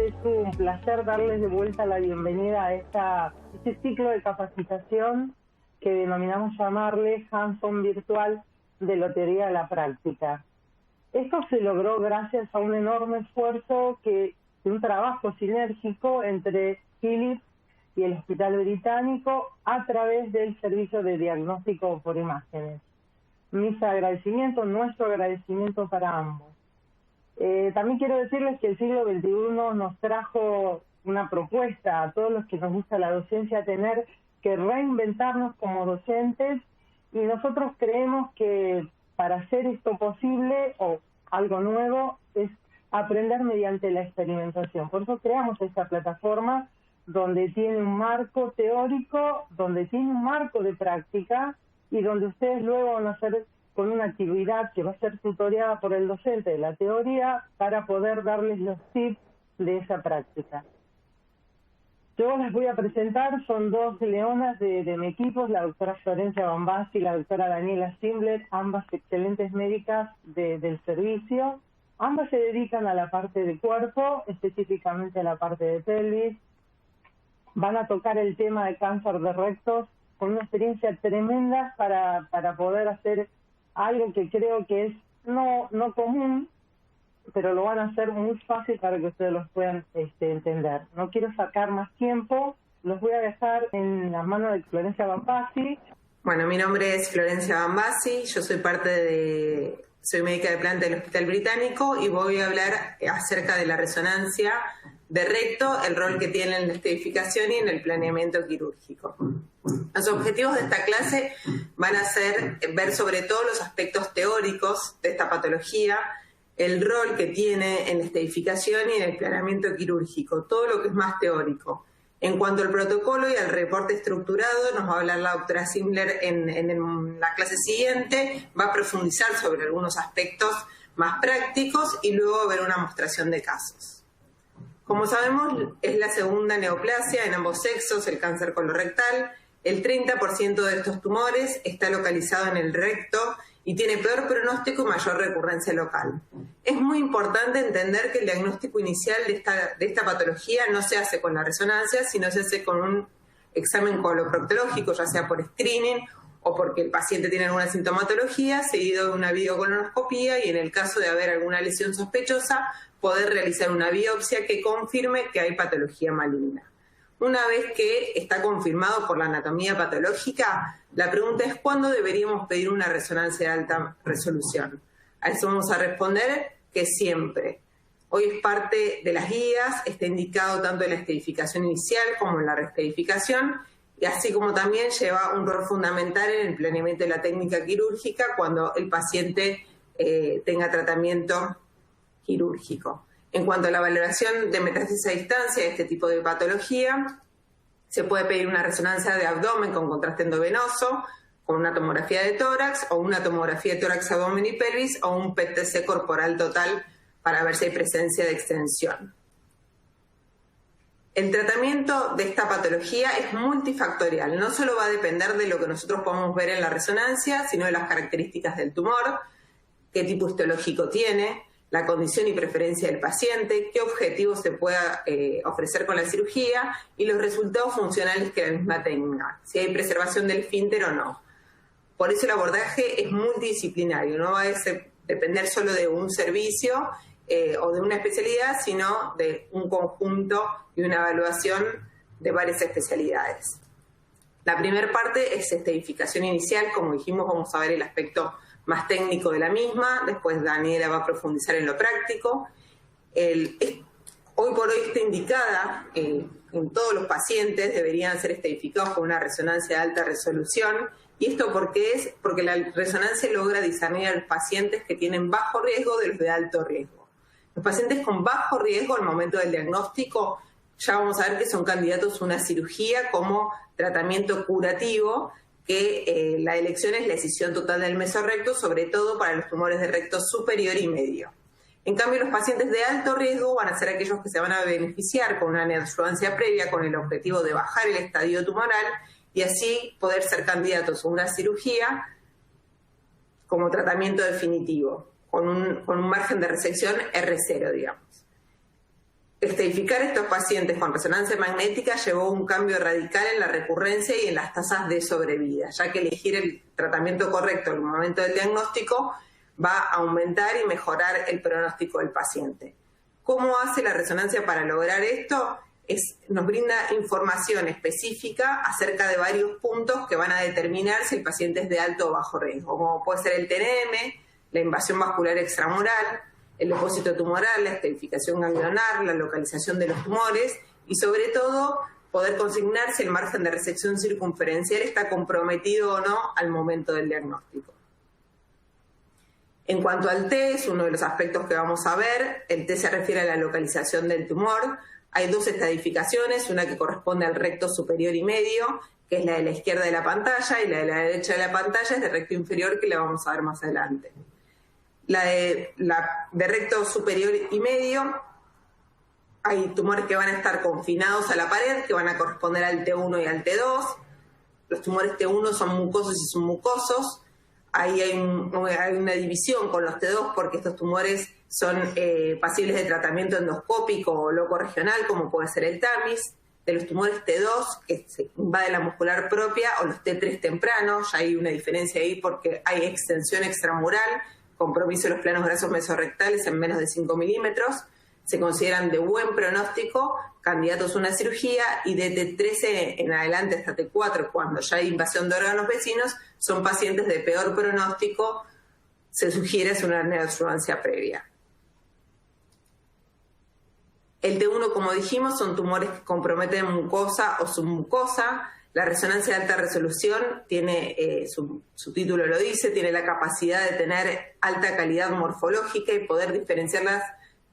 es un placer darles de vuelta la bienvenida a este ciclo de capacitación que denominamos llamarle Hands-on Virtual de Lotería a la Práctica. Esto se logró gracias a un enorme esfuerzo de un trabajo sinérgico entre Philips y el Hospital Británico a través del servicio de diagnóstico por imágenes. Nuestro agradecimiento para ambos. También quiero decirles que el siglo XXI nos trajo una propuesta a todos los que nos gusta la docencia, tener que reinventarnos como docentes, y nosotros creemos que para hacer esto posible o algo nuevo es aprender mediante la experimentación. Por eso creamos esta plataforma donde tiene un marco teórico, donde tiene un marco de práctica y donde ustedes luego van a hacer con una actividad que va a ser tutoriada por el docente de la teoría para poder darles los tips de esa práctica. Yo las voy a presentar, son dos leonas de mi equipo, la doctora Florencia Bambassi y la doctora Daniela Simblet, ambas excelentes médicas del servicio. Ambas se dedican a la parte de cuerpo, específicamente a la parte de pelvis. Van a tocar el tema de cáncer de rectos con una experiencia tremenda para poder hacer algo que creo que es no común, pero lo van a hacer muy fácil para que ustedes los puedan entender. No quiero sacar más tiempo, los voy a dejar en las manos de Florencia Bambassi. Bueno, mi nombre es Florencia Bambassi, yo soy soy médica de planta del Hospital Británico y voy a hablar acerca de la resonancia de recto, el rol que tiene en la estetificación y en el planeamiento quirúrgico. Los objetivos de esta clase van a ser ver sobre todo los aspectos teóricos de esta patología, el rol que tiene en la estetificación y en el planeamiento quirúrgico, todo lo que es más teórico. En cuanto al protocolo y al reporte estructurado, nos va a hablar la doctora Simblet en la clase siguiente, va a profundizar sobre algunos aspectos más prácticos y luego ver una mostración de casos. Como sabemos, es la segunda neoplasia en ambos sexos, el cáncer colorectal. El 30% de estos tumores está localizado en el recto y tiene peor pronóstico y mayor recurrencia local. Es muy importante entender que el diagnóstico inicial de esta patología no se hace con la resonancia, sino se hace con un examen coloproctológico, ya sea por screening o porque el paciente tiene alguna sintomatología, seguido de una videocolonoscopía y en el caso de haber alguna lesión sospechosa, poder realizar una biopsia que confirme que hay patología maligna. Una vez que está confirmado por la anatomía patológica, la pregunta es ¿cuándo deberíamos pedir una resonancia de alta resolución? A eso vamos a responder que siempre. Hoy es parte de las guías, está indicado tanto en la estetificación inicial como en la reestetificación, y así como también lleva un rol fundamental en el planeamiento de la técnica quirúrgica cuando el paciente tenga tratamiento quirúrgico. En cuanto a la valoración de metástasis a distancia de este tipo de patología, se puede pedir una resonancia de abdomen con contraste endovenoso, con una tomografía de tórax o una tomografía de tórax, abdomen y pelvis o un PET-TC corporal total para ver si hay presencia de extensión. El tratamiento de esta patología es multifactorial, no solo va a depender de lo que nosotros podamos ver en la resonancia, sino de las características del tumor, qué tipo histológico tiene, la condición y preferencia del paciente, qué objetivos se pueda ofrecer con la cirugía y los resultados funcionales que la misma tenga, si hay preservación del esfínter o no. Por eso el abordaje es multidisciplinario, no va a depender solo de un servicio o de una especialidad, sino de un conjunto y una evaluación de varias especialidades. La primera parte es estetificación inicial, como dijimos, vamos a ver el aspecto más técnico de la misma, después Daniela va a profundizar en lo práctico. Hoy por hoy está indicada en todos los pacientes, deberían ser estetificados con una resonancia de alta resolución. ¿Y esto por qué es? Porque la resonancia logra discernir a los pacientes que tienen bajo riesgo de los de alto riesgo. Los pacientes con bajo riesgo al momento del diagnóstico ya vamos a ver que son candidatos a una cirugía como tratamiento curativo, que la elección es la escisión total del mesorrecto, sobre todo para los tumores de recto superior y medio. En cambio, los pacientes de alto riesgo van a ser aquellos que se van a beneficiar con una neoadjuvancia previa con el objetivo de bajar el estadio tumoral y así poder ser candidatos a una cirugía como tratamiento definitivo, con un margen de resección R0, digamos. Estadificar estos pacientes con resonancia magnética llevó un cambio radical en la recurrencia y en las tasas de sobrevida, ya que elegir el tratamiento correcto en el momento del diagnóstico va a aumentar y mejorar el pronóstico del paciente. ¿Cómo hace la resonancia para lograr esto? Nos brinda información específica acerca de varios puntos que van a determinar si el paciente es de alto o bajo riesgo, como puede ser el TNM, la invasión vascular extramural, el depósito tumoral, la estratificación ganglionar, la localización de los tumores y sobre todo poder consignar si el margen de resección circunferencial está comprometido o no al momento del diagnóstico. En cuanto al T, es uno de los aspectos que vamos a ver. El T se refiere a la localización del tumor. Hay dos estadificaciones, una que corresponde al recto superior y medio, que es la de la izquierda de la pantalla, y la de la derecha de la pantalla es de recto inferior, que la vamos a ver más adelante. La de recto superior y medio, hay tumores que van a estar confinados a la pared, que van a corresponder al T1 y al T2. Los tumores T1 son mucosos y submucosos. Ahí hay una división con los T2 porque estos tumores son pasibles de tratamiento endoscópico o loco regional, como puede ser el TAMIS. De los tumores T2, que se invade la muscular propia, o los T3 tempranos, ya hay una diferencia ahí porque hay extensión extramural, compromiso de los planos grasos mesorrectales en menos de 5 milímetros, se consideran de buen pronóstico, candidatos a una cirugía, y de T13 en adelante hasta T4, cuando ya hay invasión de órganos vecinos, son pacientes de peor pronóstico, se sugiere hacer una neoadjuvancia previa. El T1, como dijimos, son tumores que comprometen mucosa o submucosa. La resonancia de alta resolución tiene, su título lo dice, tiene la capacidad de tener alta calidad morfológica y poder diferenciar las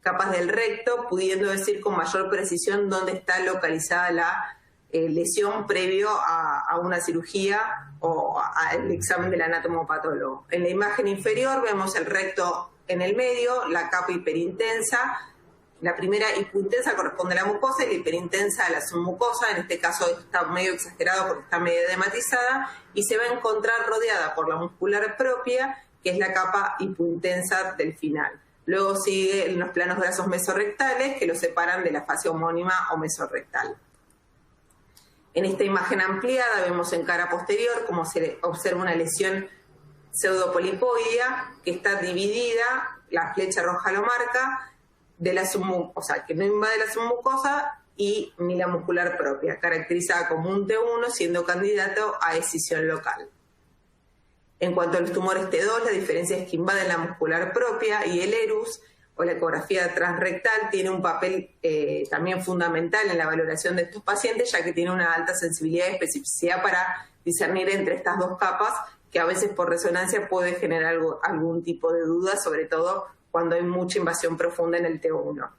capas del recto, pudiendo decir con mayor precisión dónde está localizada la lesión previo a una cirugía o al examen del anatomopatólogo. En la imagen inferior vemos el recto en el medio, la capa hiperintensa. La primera hipointensa corresponde a la mucosa y la hiperintensa a la submucosa. En este caso está medio exagerado porque está medio edematizada y se va a encontrar rodeada por la muscular propia, que es la capa hipointensa del final. Luego siguen los planos grasos mesorrectales que los separan de la fascia homónima o mesorrectal. En esta imagen ampliada vemos en cara posterior cómo se observa una lesión pseudopolipoidea que está dividida, la flecha roja lo marca, de la submucosa, que no invade la submucosa y ni la muscular propia, caracterizada como un T1, siendo candidato a escisión local. En cuanto a los tumores T2, la diferencia es que invaden la muscular propia y el ERUS, o la ecografía transrectal, tiene un papel también fundamental en la valoración de estos pacientes, ya que tiene una alta sensibilidad y especificidad para discernir entre estas dos capas, que a veces por resonancia puede generar algún tipo de duda, sobre todo cuando hay mucha invasión profunda en el T1.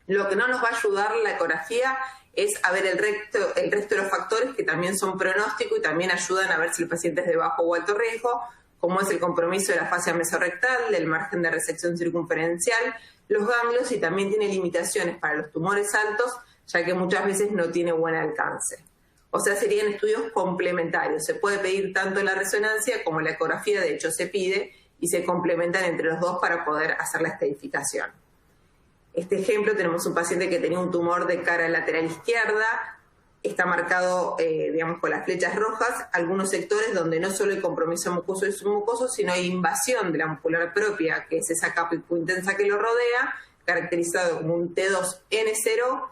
Lo que no nos va a ayudar la ecografía es a ver el resto de los factores que también son pronóstico y también ayudan a ver si el paciente es de bajo o alto riesgo, como es el compromiso de la fascia mesorrectal, del margen de resección circunferencial, los ganglios, y también tiene limitaciones para los tumores altos, ya que muchas veces no tiene buen alcance. O sea, serían estudios complementarios. Se puede pedir tanto la resonancia como la ecografía, de hecho se pide, y se complementan entre los dos para poder hacer la estadificación. Este ejemplo, tenemos un paciente que tenía un tumor de cara lateral izquierda, está marcado, con las flechas rojas, algunos sectores donde no solo hay compromiso mucoso y submucoso, sino hay invasión de la muscular propia, que es esa capa hipointensa que lo rodea, caracterizado como un T2N0,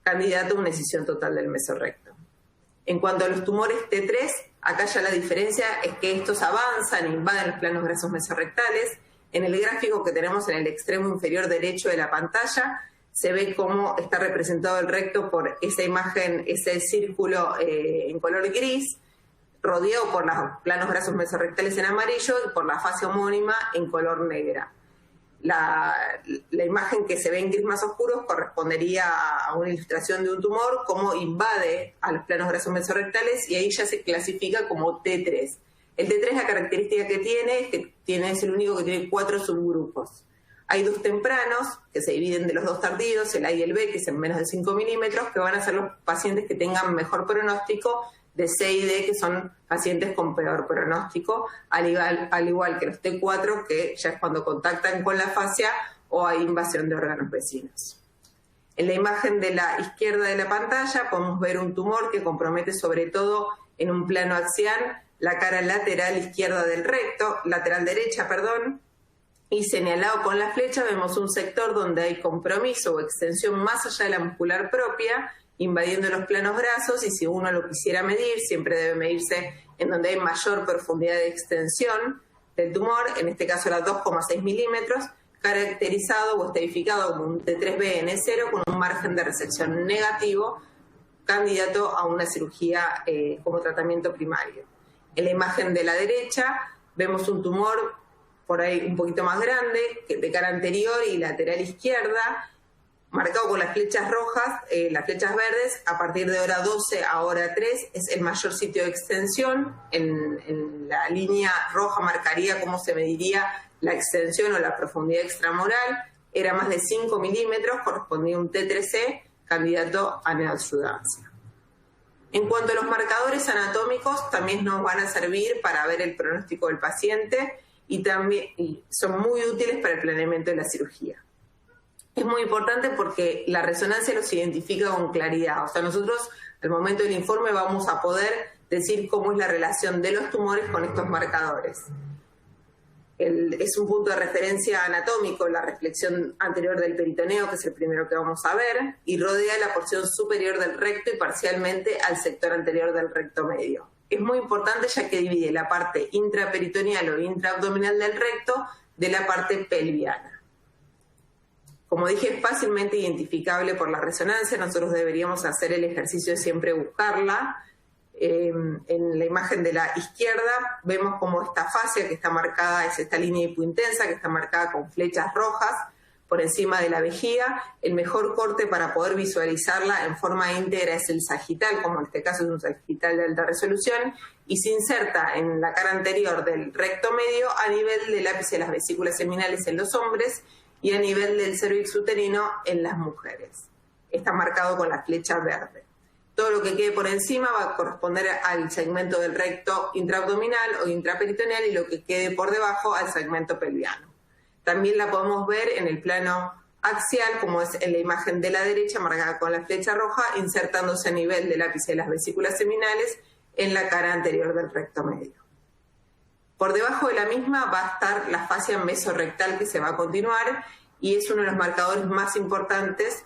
candidato a una escisión total del mesorrecto. En cuanto a los tumores T3, acá ya la diferencia es que estos avanzan e invaden los planos grasos mesorrectales. En el gráfico que tenemos en el extremo inferior derecho de la pantalla, se ve cómo está representado el recto por esa imagen, ese círculo en color gris, rodeado por los planos grasos mesorrectales en amarillo y por la fascia homónima en color negra. La imagen que se ve en gris más oscuros correspondería a una ilustración de un tumor, cómo invade a los planos grasos mesorrectales, y ahí ya se clasifica como T3. El T3, la característica que tiene es el único que tiene 4 subgrupos. Hay 2 tempranos, que se dividen de los 2 tardíos, el A y el B, que es en menos de 5 milímetros, que van a ser los pacientes que tengan mejor pronóstico, de C y D, que son pacientes con peor pronóstico, al igual que los T4, que ya es cuando contactan con la fascia o hay invasión de órganos vecinos. En la imagen de la izquierda de la pantalla podemos ver un tumor que compromete sobre todo en un plano axial la cara lateral izquierda del recto, lateral derecha, perdón, y señalado con la flecha vemos un sector donde hay compromiso o extensión más allá de la muscular propia, invadiendo los planos grasos, y si uno lo quisiera medir, siempre debe medirse en donde hay mayor profundidad de extensión del tumor, en este caso era 2,6 milímetros, caracterizado o estadificado como un T3B N0 con un margen de resección negativo, candidato a una cirugía como tratamiento primario. En la imagen de la derecha vemos un tumor por ahí un poquito más grande, de cara anterior y lateral izquierda, marcado con las flechas rojas, las flechas verdes, a partir de hora 12 a hora 3 es el mayor sitio de extensión. En la línea roja marcaría cómo se mediría la extensión o la profundidad extramural, era más de 5 milímetros, correspondía a un T3C, candidato a neoadjudancia. En cuanto a los marcadores anatómicos, también nos van a servir para ver el pronóstico del paciente y son muy útiles para el planeamiento de la cirugía. Es muy importante porque la resonancia los identifica con claridad. O sea, nosotros al momento del informe vamos a poder decir cómo es la relación de los tumores con estos marcadores. Es un punto de referencia anatómico, la reflexión anterior del peritoneo, que es el primero que vamos a ver, y rodea la porción superior del recto y parcialmente al sector anterior del recto medio. Es muy importante ya que divide la parte intraperitoneal o intraabdominal del recto de la parte pelviana. Como dije, es fácilmente identificable por la resonancia, nosotros deberíamos hacer el ejercicio de siempre buscarla. En la imagen de la izquierda vemos como esta fascia que está marcada, es esta línea hipointensa que está marcada con flechas rojas por encima de la vejiga. El mejor corte para poder visualizarla en forma íntegra es el sagital, como en este caso es un sagital de alta resolución, y se inserta en la cara anterior del recto medio a nivel del ápice de las vesículas seminales en los hombres y a nivel del cérvix uterino en las mujeres. Está marcado con la flecha verde. Todo lo que quede por encima va a corresponder al segmento del recto intraabdominal o intraperitoneal y lo que quede por debajo al segmento pelviano. También la podemos ver en el plano axial, como es en la imagen de la derecha, marcada con la flecha roja, insertándose a nivel del ápice de las vesículas seminales en la cara anterior del recto medio. Por debajo de la misma va a estar la fascia mesorrectal que se va a continuar y es uno de los marcadores más importantes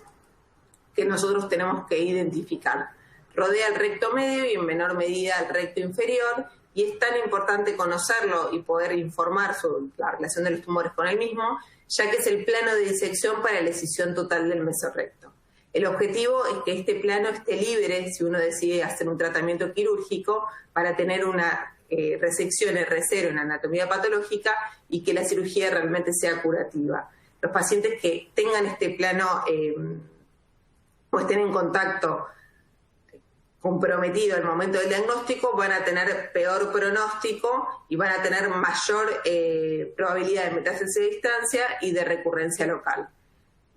que nosotros tenemos que identificar. Rodea el recto medio y en menor medida el recto inferior, y es tan importante conocerlo y poder informar sobre la relación de los tumores con el mismo, ya que es el plano de disección para la escisión total del mesorrecto. El objetivo es que este plano esté libre si uno decide hacer un tratamiento quirúrgico para tener una resección R0 en anatomía patológica y que la cirugía realmente sea curativa. Los pacientes que tengan este plano o estén en contacto comprometido al momento del diagnóstico van a tener peor pronóstico y van a tener mayor probabilidad de metástasis a distancia y de recurrencia local.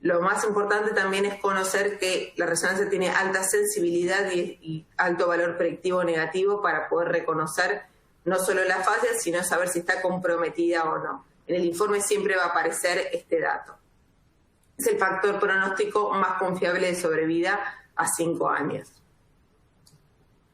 Lo más importante también es conocer que la resonancia tiene alta sensibilidad y alto valor predictivo negativo para poder reconocer no solo la fascia, sino saber si está comprometida o no. En el informe siempre va a aparecer este dato. Es el factor pronóstico más confiable de sobrevida a 5 años.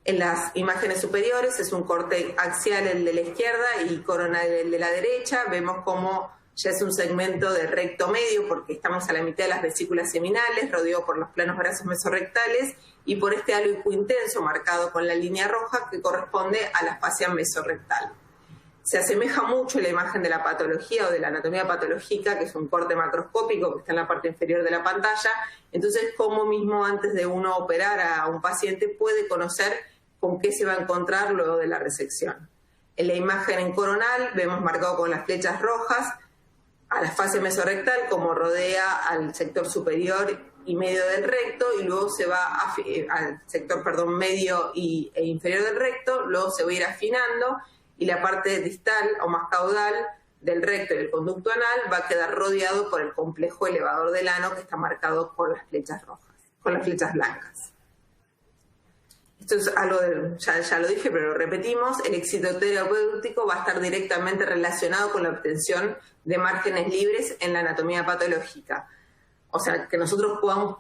En las imágenes superiores es un corte axial el de la izquierda y coronal el de la derecha. Vemos cómo ya es un segmento de recto medio porque estamos a la mitad de las vesículas seminales, rodeado por los planos grasos mesorrectales y por este halo hipointenso marcado con la línea roja que corresponde a la fascia mesorrectal. Se asemeja mucho a la imagen de la patología o de la anatomía patológica, que es un corte macroscópico que está en la parte inferior de la pantalla. Entonces, cómo mismo antes de uno operar a un paciente puede conocer con qué se va a encontrar luego de la resección. En la imagen en coronal vemos marcado con las flechas rojas a la fascia mesorrectal como rodea al sector superior y medio del recto y luego se va al sector medio e inferior del recto, luego se va a ir afinando y la parte distal o más caudal del recto y el conducto anal va a quedar rodeado por el complejo elevador del ano que está marcado con las flechas rojas, con las flechas blancas. Esto es algo, ya lo dije, pero lo repetimos, el éxito terapéutico va a estar directamente relacionado con la obtención de márgenes libres en la anatomía patológica. o sea, que nosotros podamos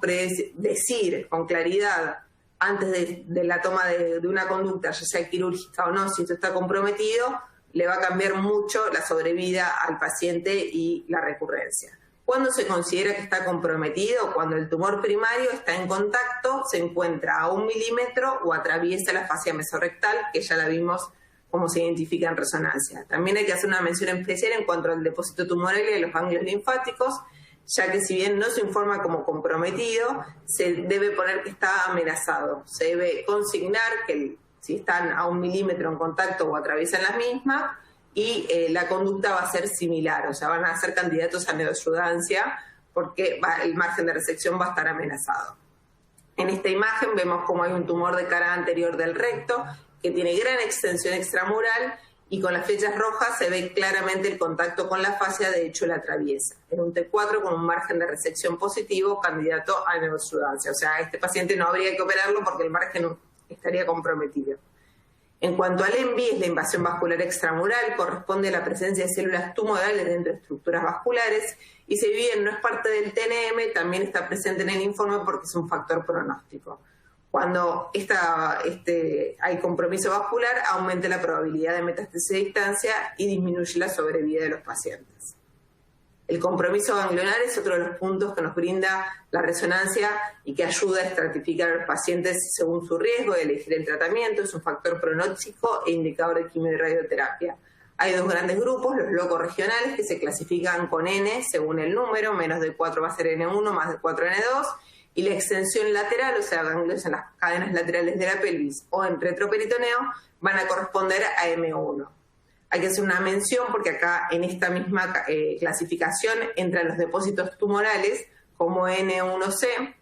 decir con claridad antes de la toma de una conducta, ya sea quirúrgica o no, si esto está comprometido, le va a cambiar mucho la sobrevida al paciente y la recurrencia. ¿Cuándo se considera que está comprometido? Cuando el tumor primario está en contacto, se encuentra a 1 milímetro o atraviesa la fascia mesorrectal, que ya la vimos cómo se identifica en resonancia. También hay que hacer una mención especial en cuanto al depósito tumoral y los ganglios linfáticos, ya que si bien no se informa como comprometido, se debe poner que está amenazado. Se debe consignar que si están a 1 milímetro en contacto o atraviesan las mismas, y la conducta va a ser similar, o sea, van a ser candidatos a neoadjudancia porque el margen de resección va a estar amenazado. En esta imagen vemos cómo hay un tumor de cara anterior del recto que tiene gran extensión extramural y con las flechas rojas se ve claramente el contacto con la fascia, de hecho la atraviesa. En un T4 con un margen de resección positivo, candidato a neoadjudancia. O sea, a este paciente no habría que operarlo porque el margen estaría comprometido. En cuanto al ENVI, es la invasión vascular extramural, corresponde a la presencia de células tumorales dentro de estructuras vasculares y si bien no es parte del TNM, también está presente en el informe porque es un factor pronóstico. Cuando hay compromiso vascular, aumenta la probabilidad de metástasis a distancia y disminuye la sobrevida de los pacientes. El compromiso ganglionar es otro de los puntos que nos brinda la resonancia y que ayuda a estratificar a los pacientes según su riesgo de elegir el tratamiento. Es un factor pronóstico e indicador de quimio y radioterapia. Hay dos grandes grupos, los locorregionales, que se clasifican con N según el número, menos de 4 va a ser N1, más de 4 N2, y la extensión lateral, o sea, ganglios en las cadenas laterales de la pelvis o en retroperitoneo, van a corresponder a M1. Hay que hacer una mención porque acá en esta misma clasificación entran los depósitos tumorales como N1C,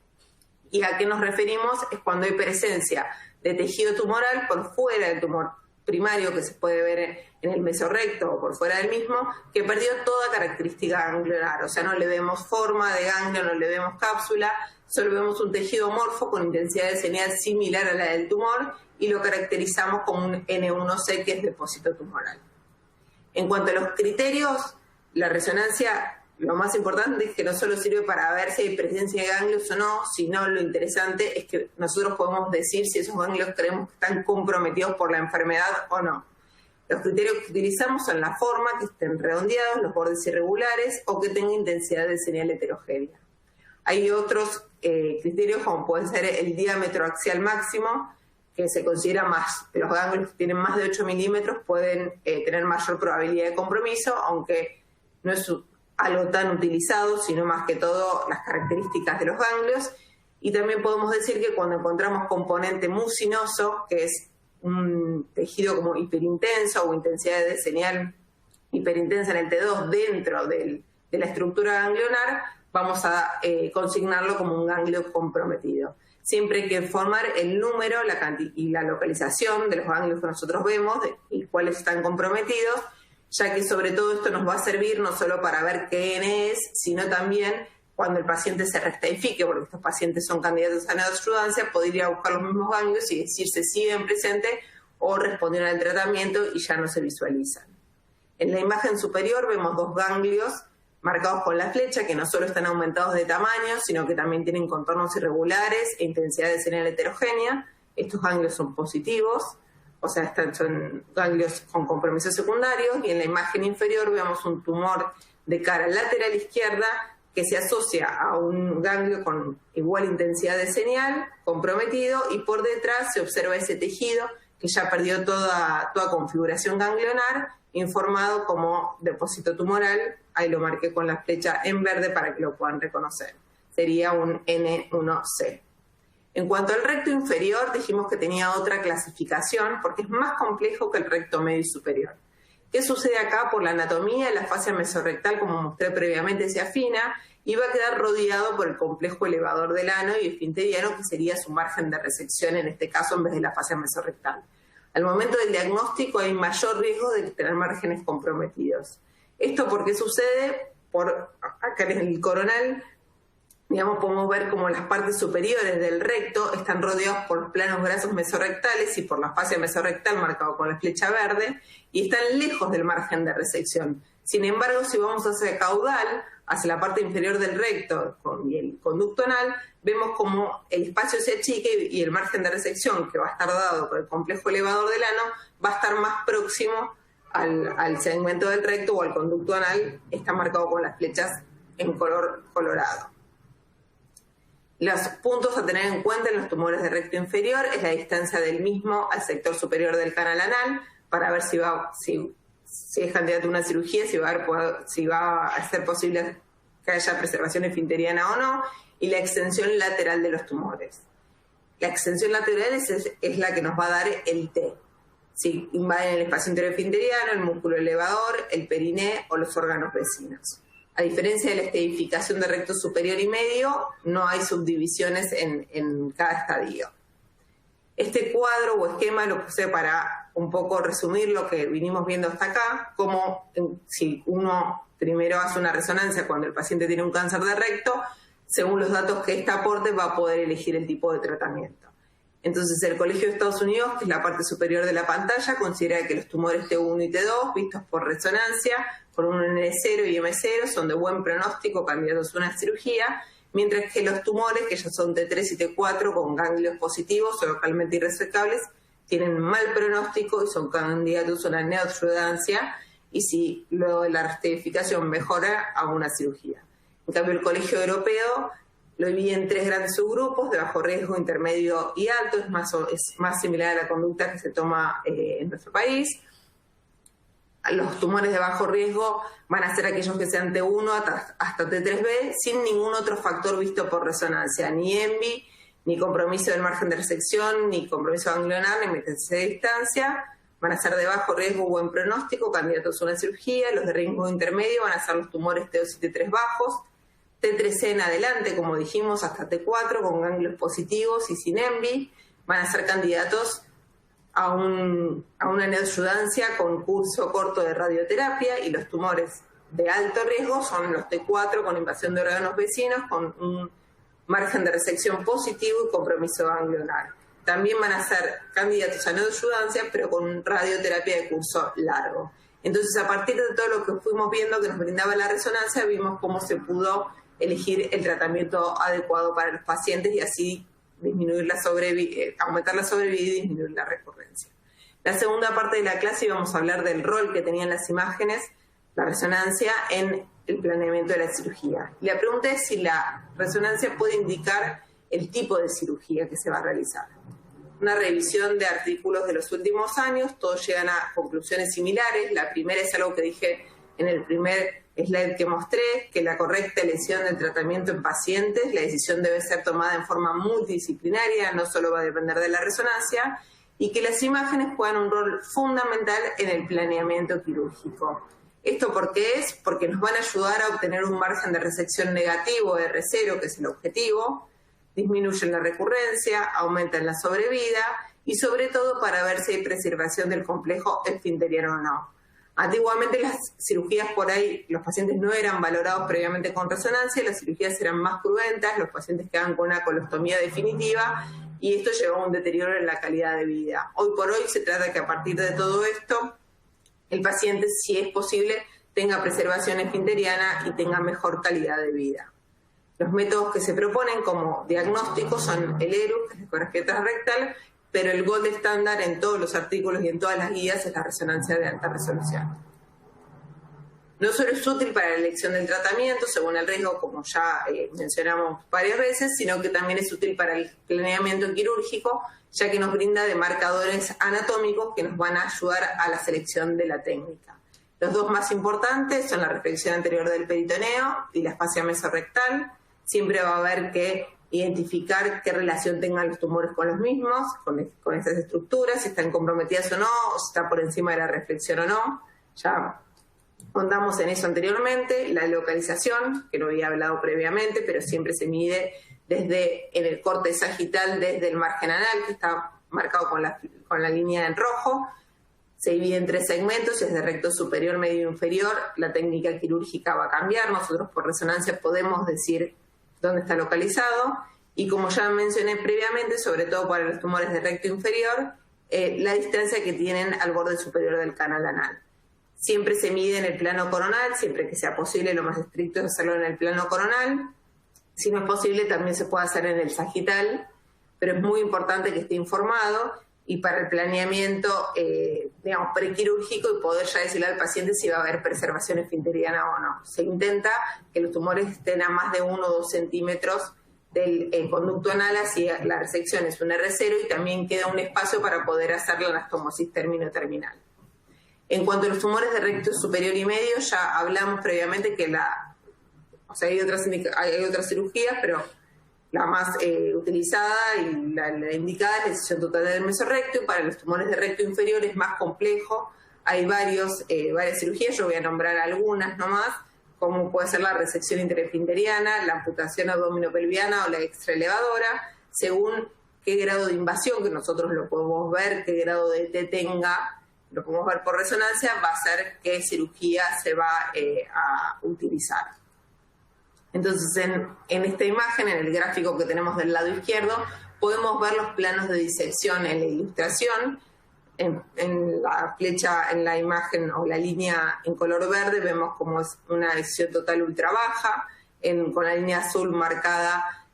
y a qué nos referimos es cuando hay presencia de tejido tumoral por fuera del tumor primario que se puede ver en el mesorrecto o por fuera del mismo, que perdió toda característica ganglionar, o sea, no le vemos forma de ganglio, no le vemos cápsula, solo vemos un tejido morfo con intensidad de señal similar a la del tumor y lo caracterizamos como un N1C, que es depósito tumoral. En cuanto a los criterios, la resonancia, lo más importante es que no solo sirve para ver si hay presencia de ganglios o no, sino lo interesante es que nosotros podemos decir si esos ganglios creemos que están comprometidos por la enfermedad o no. Los criterios que utilizamos son la forma, que estén redondeados, los bordes irregulares o que tenga intensidad de señal heterogénea. Hay otros criterios como puede ser el diámetro axial máximo, que se considera más, los ganglios que tienen más de 8 milímetros pueden tener mayor probabilidad de compromiso, aunque no es algo tan utilizado, sino más que todo las características de los ganglios. Y también podemos decir que cuando encontramos componente mucinoso, que es un tejido como hiperintenso o intensidad de señal hiperintensa en el T2 dentro de la estructura ganglionar, vamos a consignarlo como un ganglio comprometido. Siempre hay que informar el número y la localización de los ganglios que nosotros vemos y cuáles están comprometidos, ya que sobre todo esto nos va a servir no solo para ver qué N es, sino también cuando el paciente se restadifique, porque estos pacientes son candidatos a neoadjudancia, poder ir a buscar los mismos ganglios y decir si siguen presentes o respondieron al tratamiento y ya no se visualizan. En la imagen superior vemos dos ganglios marcados con la flecha, que no solo están aumentados de tamaño, sino que también tienen contornos irregulares e intensidad de señal heterogénea. Estos ganglios son positivos, o sea, son ganglios con compromisos secundarios, y en la imagen inferior vemos un tumor de cara lateral izquierda que se asocia a un ganglio con igual intensidad de señal, comprometido, y por detrás se observa ese tejido que ya perdió toda configuración ganglionar, informado como depósito tumoral. Ahí lo marqué con la flecha en verde para que lo puedan reconocer. Sería un N1C. En cuanto al recto inferior, dijimos que tenía otra clasificación porque es más complejo que el recto medio y superior. ¿Qué sucede acá? Por la anatomía, la fascia mesorrectal, como mostré previamente, se afina y va a quedar rodeado por el complejo elevador del ano y esfinteriano, que sería su margen de resección en este caso en vez de la fascia mesorrectal. Al momento del diagnóstico hay mayor riesgo de tener márgenes comprometidos. ¿Esto por qué sucede? Acá en el coronal, digamos, podemos ver como las partes superiores del recto están rodeados por los planos grasos mesorrectales y por la fascia mesorrectal marcado con la flecha verde, y están lejos del margen de resección. Sin embargo, si vamos hacia el caudal, hacia la parte inferior del recto, y conducto anal, vemos como el espacio se achique y el margen de resección que va a estar dado por el complejo elevador del ano va a estar más próximo al segmento del recto o al conducto anal, está marcado con las flechas en color colorado. Los puntos a tener en cuenta en los tumores de recto inferior es la distancia del mismo al sector superior del canal anal, para ver si es candidato a una cirugía, si va a ser posible que haya preservación esfinteriana o no, y la extensión lateral de los tumores. La extensión lateral es la que nos va a dar el T. Si invaden el espacio intereffinteriano, el músculo elevador, el periné o los órganos vecinos. A diferencia de la estadificación de recto superior y medio, no hay subdivisiones en cada estadio. Este cuadro o esquema lo puse para un poco resumir lo que vinimos viendo hasta acá, como si uno primero hace una resonancia cuando el paciente tiene un cáncer de recto, según los datos que esta aporte va a poder elegir el tipo de tratamiento. Entonces el Colegio de Estados Unidos, que es la parte superior de la pantalla, considera que los tumores T1 y T2, vistos por resonancia, con un N0 y M0, son de buen pronóstico, candidatos a una cirugía, mientras que los tumores, que ya son T3 y T4, con ganglios positivos o localmente irresecables, tienen mal pronóstico y son candidatos a una neoadjudancia, y si luego de la rastreficación mejora, a una cirugía. En cambio, el Colegio Europeo lo divide en 3 grandes subgrupos, de bajo riesgo, intermedio y alto, es más similar a la conducta que se toma en nuestro país. Los tumores de bajo riesgo van a ser aquellos que sean T1 hasta T3B, sin ningún otro factor visto por resonancia, ni ENVI, ni compromiso del margen de resección, ni compromiso ganglionar, ni metástasis de distancia. Van a ser de bajo riesgo, buen pronóstico, candidatos a una cirugía. Los de riesgo intermedio van a ser los tumores T2 y T3 bajos, T3C en adelante, como dijimos, hasta T4, con ganglios positivos y sin ENVI. Van a ser candidatos a una neoadjudancia con curso corto de radioterapia, y los tumores de alto riesgo son los T4 con invasión de órganos vecinos, con un margen de resección positivo y compromiso ganglionar. También van a ser candidatos a neoadjudancia, pero con radioterapia de curso largo. Entonces, a partir de todo lo que fuimos viendo que nos brindaba la resonancia, vimos cómo se pudo elegir el tratamiento adecuado para los pacientes y así disminuir aumentar la sobrevida y disminuir la recurrencia. La segunda parte de la clase íbamos a hablar del rol que tenían las imágenes, la resonancia, en el planeamiento de la cirugía. Y la pregunta es si la resonancia puede indicar el tipo de cirugía que se va a realizar. Una revisión de artículos de los últimos años, todos llegan a conclusiones similares. La primera es algo que dije en el primer slide que mostré, que la correcta elección del tratamiento en pacientes, la decisión debe ser tomada en forma multidisciplinaria, no solo va a depender de la resonancia, y que las imágenes juegan un rol fundamental en el planeamiento quirúrgico. ¿Esto por qué es? Porque nos van a ayudar a obtener un margen de resección negativo, R0, que es el objetivo, disminuyen la recurrencia, aumentan la sobrevida y sobre todo para ver si hay preservación del complejo esfinteriano o no. Antiguamente las cirugías por ahí, los pacientes no eran valorados previamente con resonancia, las cirugías eran más cruentas, los pacientes quedaban con una colostomía definitiva y esto llevó a un deterioro en la calidad de vida. Hoy por hoy se trata que a partir de todo esto, el paciente, si es posible, tenga preservación esfinteriana y tenga mejor calidad de vida. Los métodos que se proponen como diagnóstico son el ERU, que es la ecografía transrectal, pero el gold estándar en todos los artículos y en todas las guías es la resonancia de alta resolución. No solo es útil para la elección del tratamiento, según el riesgo, como ya mencionamos varias veces, sino que también es útil para el planeamiento quirúrgico, ya que nos brinda de marcadores anatómicos que nos van a ayudar a la selección de la técnica. Los dos más importantes son la reflexión anterior del peritoneo y la fascia mesorrectal. Siempre va a haber que identificar qué relación tengan los tumores con los mismos, con estas estructuras, si están comprometidas o no, o si está por encima de la reflexión o no. Ya contamos en eso anteriormente. La localización, que no había hablado previamente, pero siempre se mide en el corte sagital, desde el margen anal, que está marcado con la línea en rojo. Se divide en 3 segmentos, es de recto superior, medio e inferior. La técnica quirúrgica va a cambiar. Nosotros por resonancia podemos decir dónde está localizado, y como ya mencioné previamente, sobre todo para los tumores de recto inferior, la distancia que tienen al borde superior del canal anal. Siempre se mide en el plano coronal, siempre que sea posible, lo más estricto es hacerlo en el plano coronal, Si no es posible, también se puede hacer en el sagital, pero es muy importante que esté informado y para el planeamiento, digamos, prequirúrgico y poder ya decirle al paciente si va a haber preservación esfinteriana o no. Se intenta que los tumores estén a más de 1 o 2 centímetros del conducto anal, así la resección es un R0 y también queda un espacio para poder hacer la anastomosis término-terminal. En cuanto a los tumores de recto superior y medio, ya hablamos previamente que hay otras cirugías, pero la más utilizada y la indicada es la decisión total del mesorrecto, y para los tumores de recto inferior es más complejo. Hay varias cirugías, yo voy a nombrar algunas nomás, como puede ser la resección interesfinteriana, la amputación abdominopelviana o la extraelevadora, según qué grado de invasión, que nosotros lo podemos ver, qué grado de T tenga, lo podemos ver por resonancia, va a ser qué cirugía se va a utilizar. Entonces, en esta imagen, en el gráfico que tenemos del lado izquierdo, podemos ver los planos de disección en la ilustración. En la flecha, en la imagen o la línea en color verde, vemos como es una disección total ultra baja, con la línea azul marcada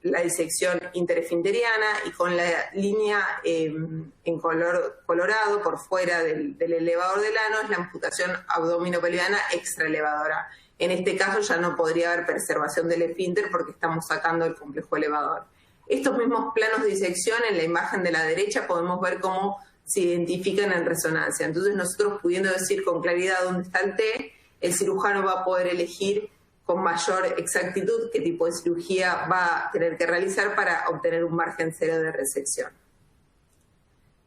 la disección interesfinteriana y con la línea en color colorado por fuera del elevador del ano es la amputación abdominopelviana extraelevadora. En este caso ya no podría haber preservación del esfínter porque estamos sacando el complejo elevador. Estos mismos planos de disección en la imagen de la derecha podemos ver cómo se identifican en resonancia. Entonces nosotros, pudiendo decir con claridad dónde está el T, el cirujano va a poder elegir con mayor exactitud qué tipo de cirugía va a tener que realizar para obtener un margen cero de resección.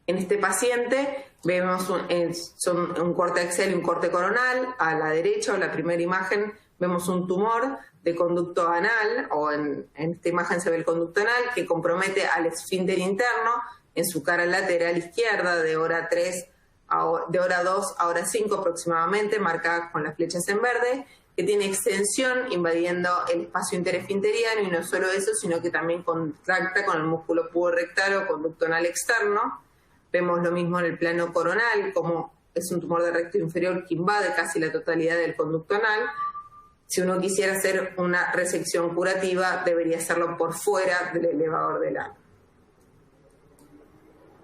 En este paciente vemos un corte axial y un corte coronal. A la derecha, o la primera imagen, vemos un tumor de conducto anal, o en esta imagen se ve el conducto anal, que compromete al esfínter interno en su cara lateral izquierda de hora 3, de hora 2 a hora 5 aproximadamente, marcada con las flechas en verde, que tiene extensión invadiendo el espacio interesfinteriano, y no solo eso, sino que también contracta con el músculo puborectal o conducto anal externo. Vemos lo mismo en el plano coronal, como es un tumor de recto inferior que invade casi la totalidad del conducto anal. Si uno quisiera hacer una resección curativa, debería hacerlo por fuera del elevador del ano.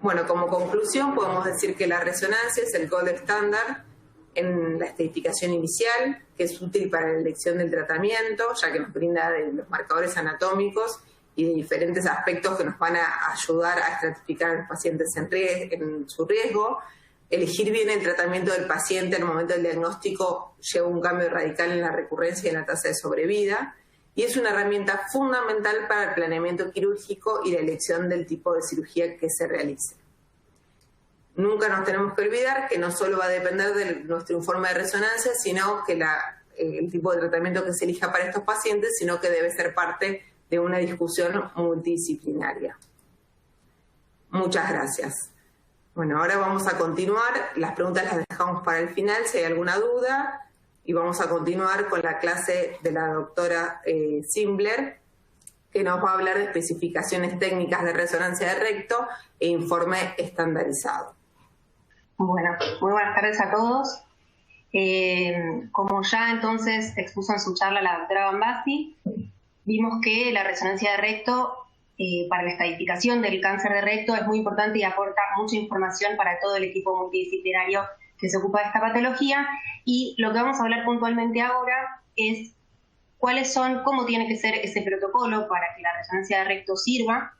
Bueno, como conclusión podemos decir que la resonancia es el gold standard en la estadificación inicial, que es útil para la elección del tratamiento, ya que nos brinda los marcadores anatómicos y de diferentes aspectos que nos van a ayudar a estratificar a los pacientes en su riesgo. Elegir bien el tratamiento del paciente en el momento del diagnóstico lleva un cambio radical en la recurrencia y en la tasa de sobrevida, y es una herramienta fundamental para el planeamiento quirúrgico y la elección del tipo de cirugía que se realice. Nunca nos tenemos que olvidar que no solo va a depender de nuestro informe de resonancia, sino que el tipo de tratamiento que se elija para estos pacientes, sino que debe ser parte de una discusión multidisciplinaria. Muchas gracias. Bueno, ahora vamos a continuar. Las preguntas las dejamos para el final, si hay alguna duda, y vamos a continuar con la clase de la doctora Zimbler, que nos va a hablar de especificaciones técnicas de resonancia de recto e informe estandarizado. Bueno, muy buenas tardes a todos. Como ya entonces expuso en su charla la doctora Bambasi, vimos que la resonancia de recto para la estadificación del cáncer de recto es muy importante y aporta mucha información para todo el equipo multidisciplinario que se ocupa de esta patología, y lo que vamos a hablar puntualmente ahora es cómo tiene que ser ese protocolo para que la resonancia de recto sirva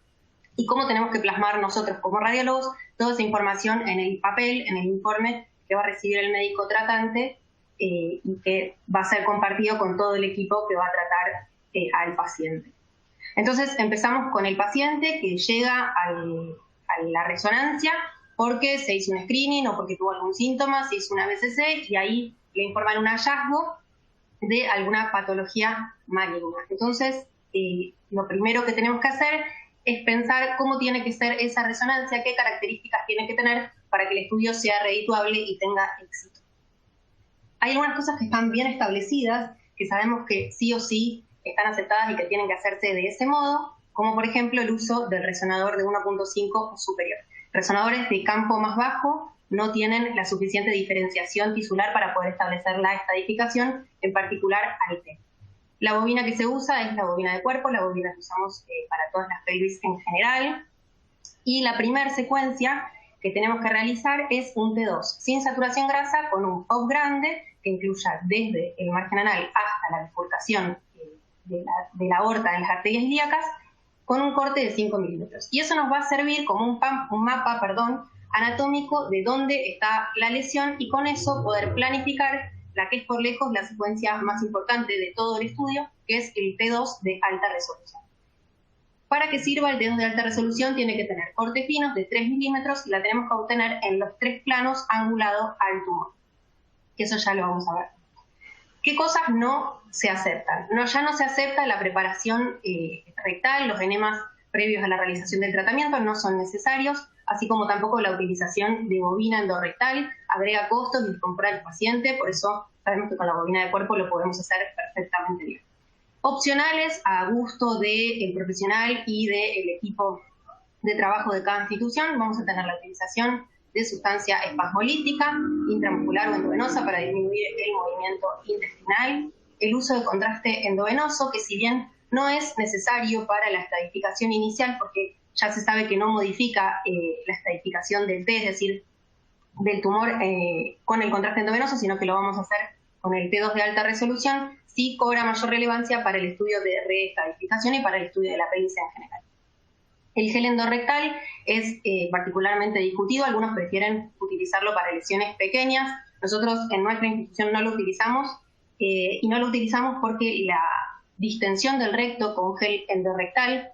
y cómo tenemos que plasmar nosotros como radiólogos toda esa información en el papel, en el informe que va a recibir el médico tratante y que va a ser compartido con todo el equipo que va a tratar al paciente. Entonces empezamos con el paciente que llega a la resonancia porque se hizo un screening o porque tuvo algún síntoma, se hizo una BCC y ahí le informan un hallazgo de alguna patología maligna. Entonces, lo primero que tenemos que hacer es pensar cómo tiene que ser esa resonancia, qué características tiene que tener para que el estudio sea redituable y tenga éxito. Hay algunas cosas que están bien establecidas, que sabemos que sí o sí están aceptadas y que tienen que hacerse de ese modo, como por ejemplo el uso del resonador de 1.5 o superior. Resonadores de campo más bajo no tienen la suficiente diferenciación tisular para poder establecer la estadificación, en particular al T. La bobina que se usa es la bobina de cuerpo, la bobina que usamos para todas las pelvis en general. Y la primera secuencia que tenemos que realizar es un T2 sin saturación grasa con un FOB grande que incluya desde el margen anal hasta la bifurcación de la aorta en las arterias ilíacas con un corte de 5 milímetros. Y eso nos va a servir como un mapa anatómico de dónde está la lesión y con eso poder planificar la que es por lejos la secuencia más importante de todo el estudio, que es el T2 de alta resolución. Para que sirva el T2 de alta resolución tiene que tener cortes finos de 3 milímetros y la tenemos que obtener en los 3 planos angulados al tumor. Que eso ya lo vamos a ver. ¿Qué cosas no se aceptan? Ya no se acepta la preparación rectal, los enemas previos a la realización del tratamiento no son necesarios, así como tampoco la utilización de bobina endorrectal, agrega costos y desconfort al paciente, por eso sabemos que con la bobina de cuerpo lo podemos hacer perfectamente bien. Opcionales a gusto del profesional y del equipo de trabajo de cada institución, vamos a tener la utilización de sustancia espasmolítica, intramuscular o endovenosa para disminuir el movimiento intestinal, el uso de contraste endovenoso, que si bien no es necesario para la estadificación inicial, porque ya se sabe que no modifica la estadificación del T, es decir, del tumor con el contraste endovenoso, sino que lo vamos a hacer con el T2 de alta resolución, sí cobra mayor relevancia para el estudio de reestadificación y para el estudio de la pelvis en general. El gel endorrectal es particularmente discutido, algunos prefieren utilizarlo para lesiones pequeñas, nosotros en nuestra institución no lo utilizamos y no lo utilizamos porque la distensión del recto con gel endorrectal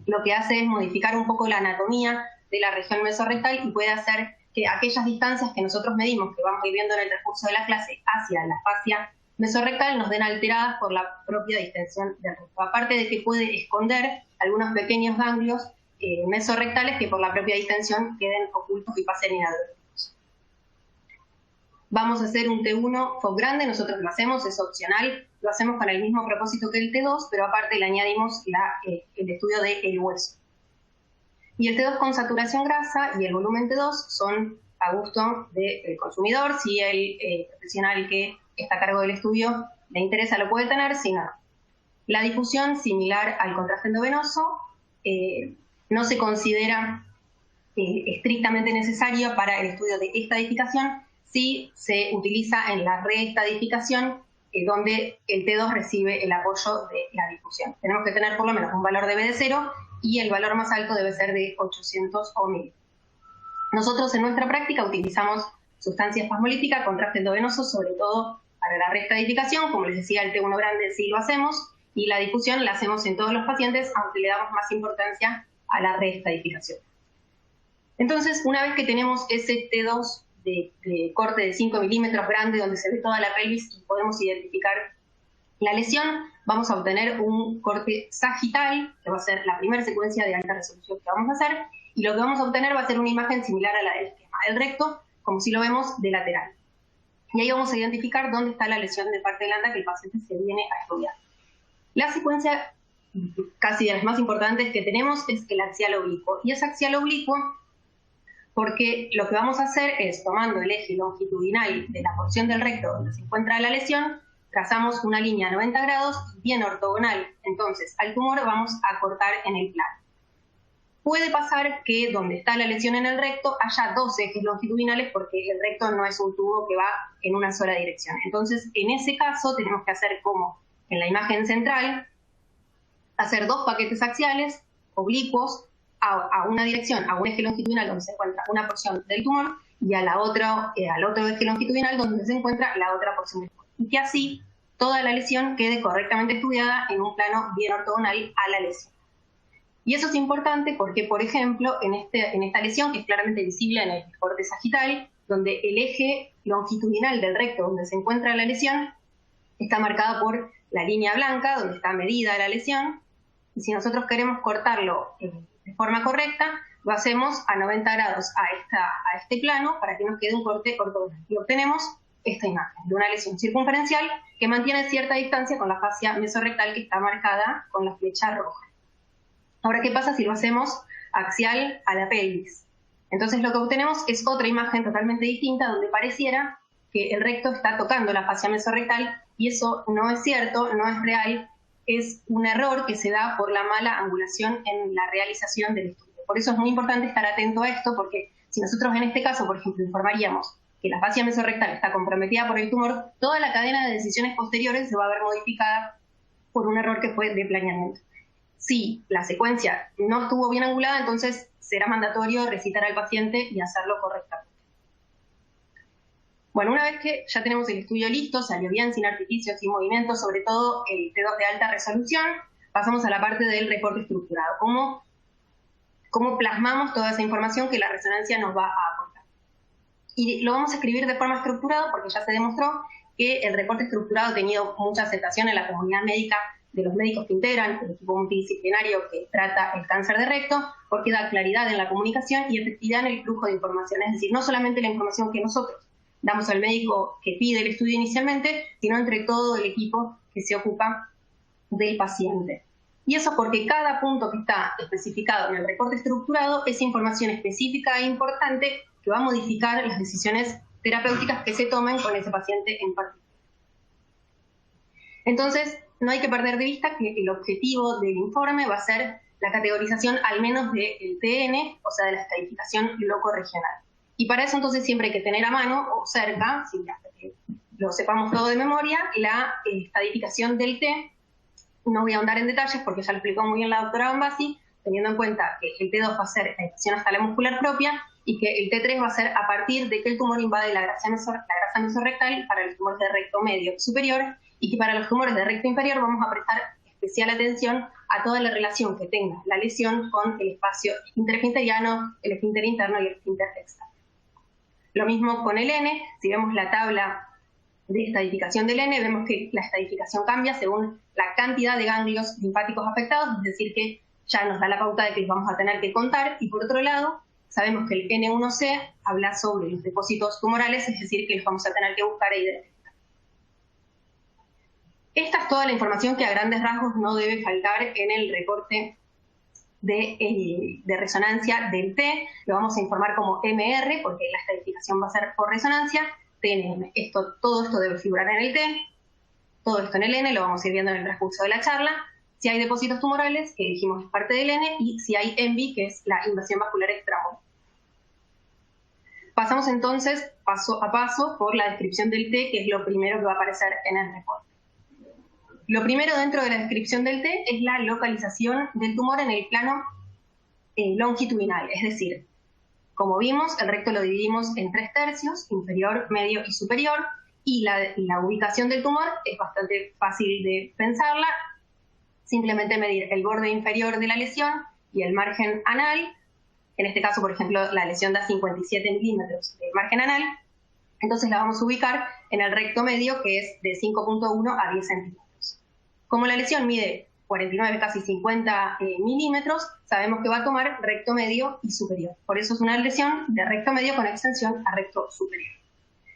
lo que hace es modificar un poco la anatomía de la región mesorrectal y puede hacer que aquellas distancias que nosotros medimos, que vamos viviendo en el transcurso de la clase hacia la fascia mesorrectal, nos den alteradas por la propia distensión del recto. Aparte de que puede esconder algunos pequeños ganglios mesorrectales que por la propia distensión queden ocultos y pasen inadvertidos. Vamos a hacer un T1 FOB grande, nosotros lo hacemos, es opcional, lo hacemos con el mismo propósito que el T2, pero aparte le añadimos el estudio del hueso. Y el T2 con saturación grasa y el volumen T2 son a gusto del consumidor. Si el profesional que está a cargo del estudio le interesa, lo puede tener, si no. La difusión, similar al contraste endovenoso, no se considera estrictamente necesaria para el estudio de estadificación, si se utiliza en la reestadificación, donde el T2 recibe el apoyo de la difusión. Tenemos que tener por lo menos un valor de B de 0 y el valor más alto debe ser de 800 o 1000. Nosotros en nuestra práctica utilizamos sustancia espasmolítica, contraste endovenoso, sobre todo para la reestadificación, como les decía, el T1 grande sí lo hacemos, y la difusión la hacemos en todos los pacientes, aunque le damos más importancia a la reestadificación. Entonces, una vez que tenemos ese T2 de corte de 5 milímetros grande, donde se ve toda la pelvis y podemos identificar la lesión, vamos a obtener un corte sagital, que va a ser la primera secuencia de alta resolución que vamos a hacer, y lo que vamos a obtener va a ser una imagen similar a la del esquema del recto, como si lo vemos de lateral. Y ahí vamos a identificar dónde está la lesión de parte blanda que el paciente se viene a estudiar. La secuencia casi de las más importantes que tenemos es el axial oblicuo. Y es axial oblicuo porque lo que vamos a hacer es, tomando el eje longitudinal de la porción del recto donde se encuentra la lesión, trazamos una línea a 90 grados bien ortogonal. Entonces, al tumor vamos a cortar en el plano. Puede pasar que donde está la lesión en el recto haya dos ejes longitudinales porque el recto no es un tubo que va en una sola dirección. Entonces, en ese caso, tenemos que hacer como en la imagen central, hacer dos paquetes axiales oblicuos a una dirección, a un eje longitudinal donde se encuentra una porción del tumor y al otro eje longitudinal donde se encuentra la otra porción del tumor. Y que así toda la lesión quede correctamente estudiada en un plano bien ortogonal a la lesión. Y eso es importante porque, por ejemplo, en esta lesión, que es claramente visible en el corte sagital, donde el eje longitudinal del recto donde se encuentra la lesión está marcado por la línea blanca, donde está medida la lesión, y si nosotros queremos cortarlo de forma correcta, lo hacemos a 90 grados a este plano para que nos quede un corte ortogonal. Y obtenemos esta imagen de una lesión circunferencial que mantiene cierta distancia con la fascia mesorrectal que está marcada con la flecha roja. Ahora, ¿qué pasa si lo hacemos axial a la pelvis? Entonces lo que obtenemos es otra imagen totalmente distinta donde pareciera que el recto está tocando la fascia mesorrectal y eso no es cierto, no es real, es un error que se da por la mala angulación en la realización del estudio. Por eso es muy importante estar atento a esto, porque si nosotros en este caso, por ejemplo, informaríamos que la fascia mesorrectal está comprometida por el tumor, toda la cadena de decisiones posteriores se va a ver modificada por un error que fue de planeamiento. Si la secuencia no estuvo bien angulada, entonces será mandatorio recitar al paciente y hacerlo correctamente. Bueno, una vez que ya tenemos el estudio listo, salió bien, sin artificios, sin movimientos, sobre todo el T2 de alta resolución, pasamos a la parte del reporte estructurado. ¿Cómo plasmamos toda esa información que la resonancia nos va a aportar? Y lo vamos a escribir de forma estructurada porque ya se demostró que el reporte estructurado ha tenido mucha aceptación en la comunidad médica de los médicos que integran el equipo multidisciplinario que trata el cáncer de recto, porque da claridad en la comunicación y efectividad en el flujo de información. Es decir, no solamente la información que nosotros damos al médico que pide el estudio inicialmente, sino entre todo el equipo que se ocupa del paciente. Y eso porque cada punto que está especificado en el reporte estructurado es información específica e importante que va a modificar las decisiones terapéuticas que se tomen con ese paciente en particular. Entonces, no hay que perder de vista que el objetivo del informe va a ser la categorización al menos del TN, o sea, de la estadificación locorregional. Y para eso entonces siempre hay que tener a mano o cerca, hasta que lo sepamos todo de memoria, la estadificación del T. No voy a ahondar en detalles porque ya lo explicó muy bien la doctora Bombassi, teniendo en cuenta que el T2 va a ser la infección hasta la muscular propia y que el T3 va a ser a partir de que el tumor invade la grasa mesorrectal para los tumores de recto medio superior, y que para los tumores de recto inferior vamos a prestar especial atención a toda la relación que tenga la lesión con el espacio interesfinteriano, el esfínter interno y el esfínter externo. Lo mismo con el N. Si vemos la tabla de estadificación del N, vemos que la estadificación cambia según la cantidad de ganglios linfáticos afectados, es decir, que ya nos da la pauta de que los vamos a tener que contar. Y por otro lado, sabemos que el N1C habla sobre los depósitos tumorales, es decir, que los vamos a tener que buscar e identificar. Esta es toda la información que a grandes rasgos no debe faltar en el reporte de resonancia del T. Lo vamos a informar como MR, porque la estadificación va a ser por resonancia. TNM. Todo esto debe figurar en el T, todo esto en el N, lo vamos a ir viendo en el transcurso de la charla. Si hay depósitos tumorales, que dijimos es parte del N, y si hay ENVI, que es la invasión vascular extramural. Pasamos entonces paso a paso por la descripción del T, que es lo primero que va a aparecer en el reporte. Lo primero dentro de la descripción del T es la localización del tumor en el plano longitudinal, es decir, como vimos, el recto lo dividimos en 3/3, inferior, medio y superior, y la ubicación del tumor es bastante fácil de pensarla. Simplemente medir el borde inferior de la lesión y el margen anal. En este caso, por ejemplo, la lesión da 57 milímetros de margen anal. Entonces la vamos a ubicar en el recto medio, que es de 5.1 a 10 centímetros. Como la lesión mide 49, casi 50 milímetros, sabemos que va a tomar recto medio y superior. Por eso es una lesión de recto medio con extensión a recto superior.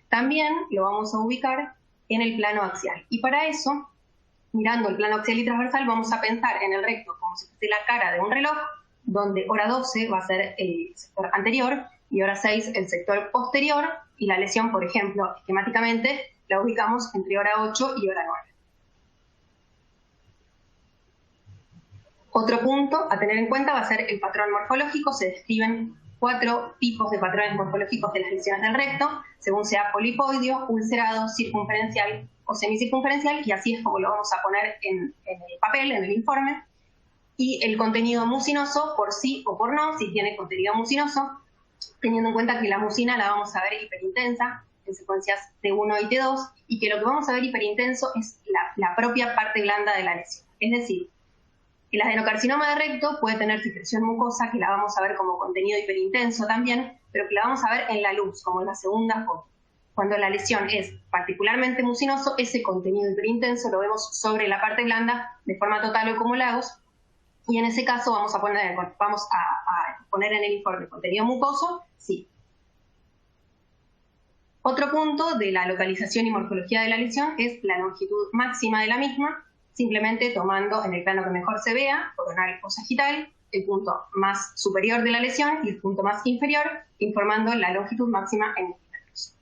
También lo vamos a ubicar en el plano axial. Y para eso, mirando el plano axial y transversal, vamos a pensar en el recto como si fuese la cara de un reloj, donde hora 12 va a ser el sector anterior y hora 6 el sector posterior, y la lesión, por ejemplo, esquemáticamente, la ubicamos entre hora 8 y hora 9. Otro punto a tener en cuenta va a ser el patrón morfológico. Se describen 4 tipos de patrones morfológicos de las lesiones del recto, según sea polipoideo, ulcerado, circunferencial o semicircunferencial, y así es como lo vamos a poner en el papel, en el informe. Y el contenido mucinoso, por sí o por no, si tiene contenido mucinoso, teniendo en cuenta que la mucina la vamos a ver hiperintensa en secuencias T1 y T2, y que lo que vamos a ver hiperintenso es la propia parte blanda de la lesión. Es decir, el adenocarcinoma de recto puede tener secreción mucosa, que la vamos a ver como contenido hiperintenso también, pero que la vamos a ver en la luz, como en la segunda foto. Cuando la lesión es particularmente mucinoso, ese contenido hiperintenso lo vemos sobre la parte blanda de forma total o como lagos, y en ese caso vamos a poner en el informe contenido mucoso, sí. Otro punto de la localización y morfología de la lesión es la longitud máxima de la misma, simplemente tomando en el plano que mejor se vea, coronal o sagital, el punto más superior de la lesión y el punto más inferior, informando la longitud máxima en milímetros.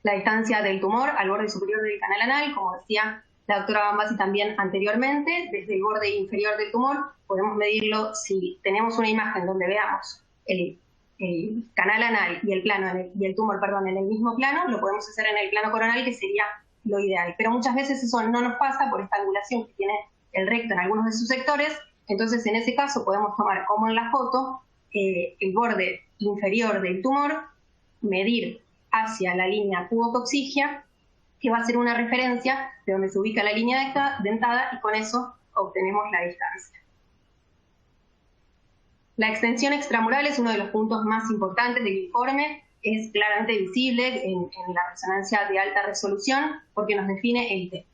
La distancia del tumor al borde superior del canal anal, como decía, la doctora Bambasi también anteriormente, desde el borde inferior del tumor, podemos medirlo si tenemos una imagen donde veamos el canal anal y el tumor, en el mismo plano, lo podemos hacer en el plano coronal, que sería lo ideal. Pero muchas veces eso no nos pasa por esta angulación que tiene el recto en algunos de sus sectores. Entonces, en ese caso, podemos tomar, como en la foto, el borde inferior del tumor, medir hacia la línea cubocoxigia, que va a ser una referencia de donde se ubica la línea dentada, y con eso obtenemos la distancia. La extensión extramural es uno de los puntos más importantes del informe. Es claramente visible en la resonancia de alta resolución porque nos define el T.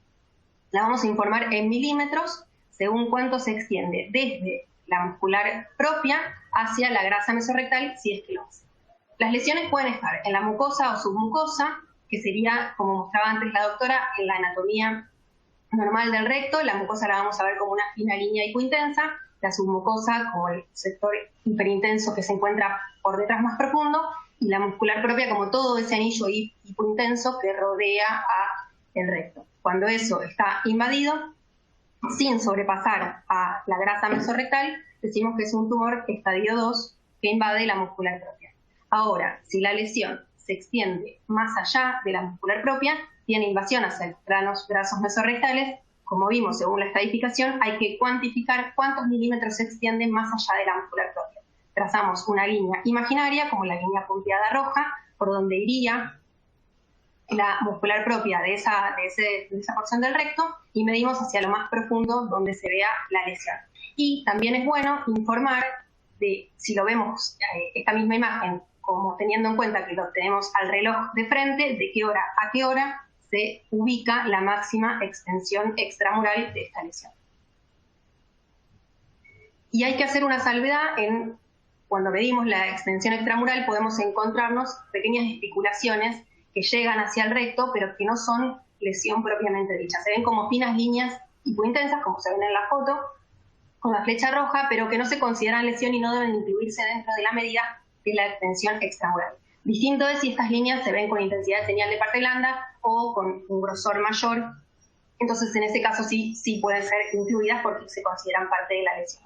La vamos a informar en milímetros según cuánto se extiende desde la muscular propia hacia la grasa mesorrectal, si es que lo hace. Las lesiones pueden estar en la mucosa o submucosa, que sería, como mostraba antes la doctora, en la anatomía normal del recto. La mucosa la vamos a ver como una fina línea hipointensa, la submucosa como el sector hiperintenso que se encuentra por detrás más profundo, y la muscular propia como todo ese anillo hipointenso que rodea a el recto. Cuando eso está invadido, sin sobrepasar a la grasa mesorrectal, decimos que es un tumor estadio 2 que invade la muscular propia. Ahora, si la lesión se extiende más allá de la muscular propia, tiene invasión hacia los brazos mesorrectales, como vimos según la estadificación, hay que cuantificar cuántos milímetros se extienden más allá de la muscular propia. Trazamos una línea imaginaria, como la línea punteada roja, por donde iría la muscular propia de esa porción del recto, y medimos hacia lo más profundo donde se vea la lesión. Y también es bueno informar de, si lo vemos, esta misma imagen, como teniendo en cuenta que lo tenemos al reloj de frente, de qué hora a qué hora se ubica la máxima extensión extramural de esta lesión. Y hay que hacer una salvedad cuando medimos la extensión extramural, podemos encontrarnos pequeñas especulaciones que llegan hacia el recto, pero que no son lesión propiamente dicha. Se ven como finas líneas hipointensas, como se ven en la foto, con la flecha roja, pero que no se consideran lesión y no deben incluirse dentro de la medida de la extensión extramural. Distinto es si estas líneas se ven con intensidad de señal de parte blanda o con un grosor mayor. Entonces, en ese caso sí pueden ser incluidas porque se consideran parte de la lesión.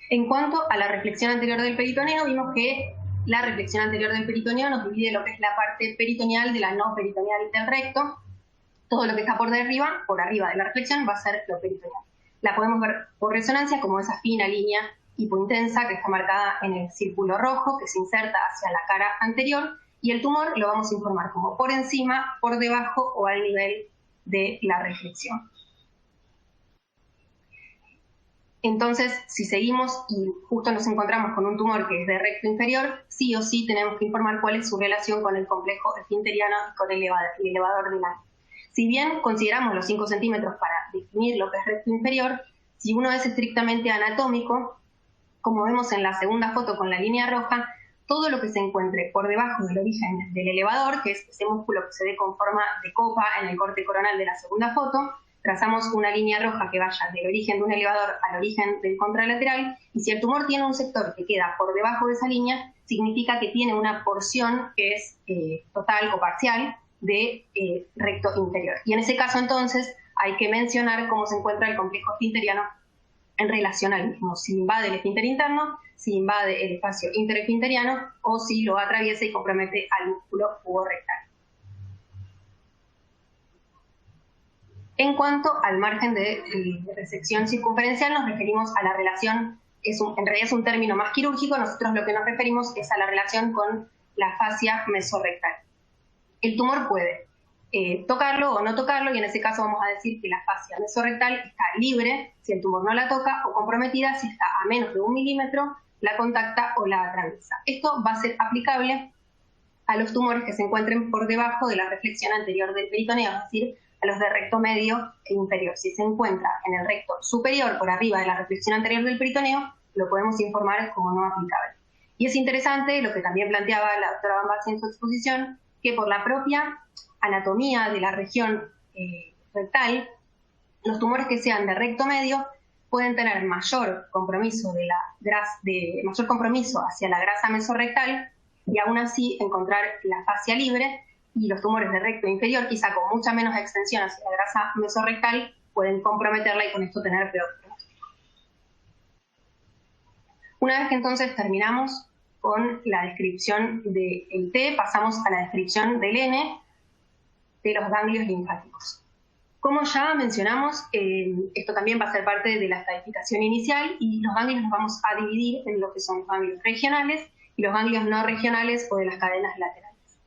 En cuanto a la reflexión anterior del peritoneo, vimos que la reflexión anterior del peritoneo nos divide lo que es la parte peritoneal de la no peritoneal del recto. Todo lo que está por arriba de la reflexión, va a ser lo peritoneal. La podemos ver por resonancia como esa fina línea hipointensa que está marcada en el círculo rojo, que se inserta hacia la cara anterior, y el tumor lo vamos a informar como por encima, por debajo o al nivel de la reflexión. Entonces, si seguimos y justo nos encontramos con un tumor que es de recto inferior, sí o sí tenemos que informar cuál es su relación con el complejo esfinteriano y con el elevador del ano. Si bien consideramos los 5 centímetros para definir lo que es recto inferior, si uno es estrictamente anatómico, como vemos en la segunda foto con la línea roja, todo lo que se encuentre por debajo del origen del elevador, que es ese músculo que se ve con forma de copa en el corte coronal de la segunda foto, trazamos una línea roja que vaya del origen de un elevador al origen del contralateral, y si el tumor tiene un sector que queda por debajo de esa línea, significa que tiene una porción que es total o parcial de recto inferior. Y en ese caso, entonces, hay que mencionar cómo se encuentra el complejo esfinteriano en relación al mismo, si invade el esfínter interno, si invade el espacio interesfinteriano o si lo atraviesa y compromete al músculo puborectal. En cuanto al margen de resección circunferencial, nos referimos a la relación, en realidad es un término más quirúrgico, nosotros lo que nos referimos es a la relación con la fascia mesorrectal. El tumor puede tocarlo o no tocarlo, y en ese caso vamos a decir que la fascia mesorrectal está libre si el tumor no la toca, o comprometida si está a menos de 1 milímetro, la contacta o la atraviesa. Esto va a ser aplicable a los tumores que se encuentren por debajo de la reflexión anterior del peritoneo, es decir, a los de recto medio e inferior. Si se encuentra en el recto superior, por arriba de la reflexión anterior del peritoneo, lo podemos informar como no aplicable. Y es interesante lo que también planteaba la doctora Bambasi en su exposición, que por la propia anatomía de la región rectal, los tumores que sean de recto medio pueden tener mayor compromiso mayor compromiso hacia la grasa mesorrectal, y aún así encontrar la fascia libre, y los tumores de recto inferior, quizá con mucha menos extensión hacia la grasa mesorrectal, pueden comprometerla y con esto tener peor pronóstico. Una vez que entonces terminamos con la descripción del T, pasamos a la descripción del N, de los ganglios linfáticos. Como ya mencionamos, esto también va a ser parte de la estadificación inicial y los ganglios los vamos a dividir en lo que son los ganglios regionales y los ganglios no regionales o de las cadenas laterales.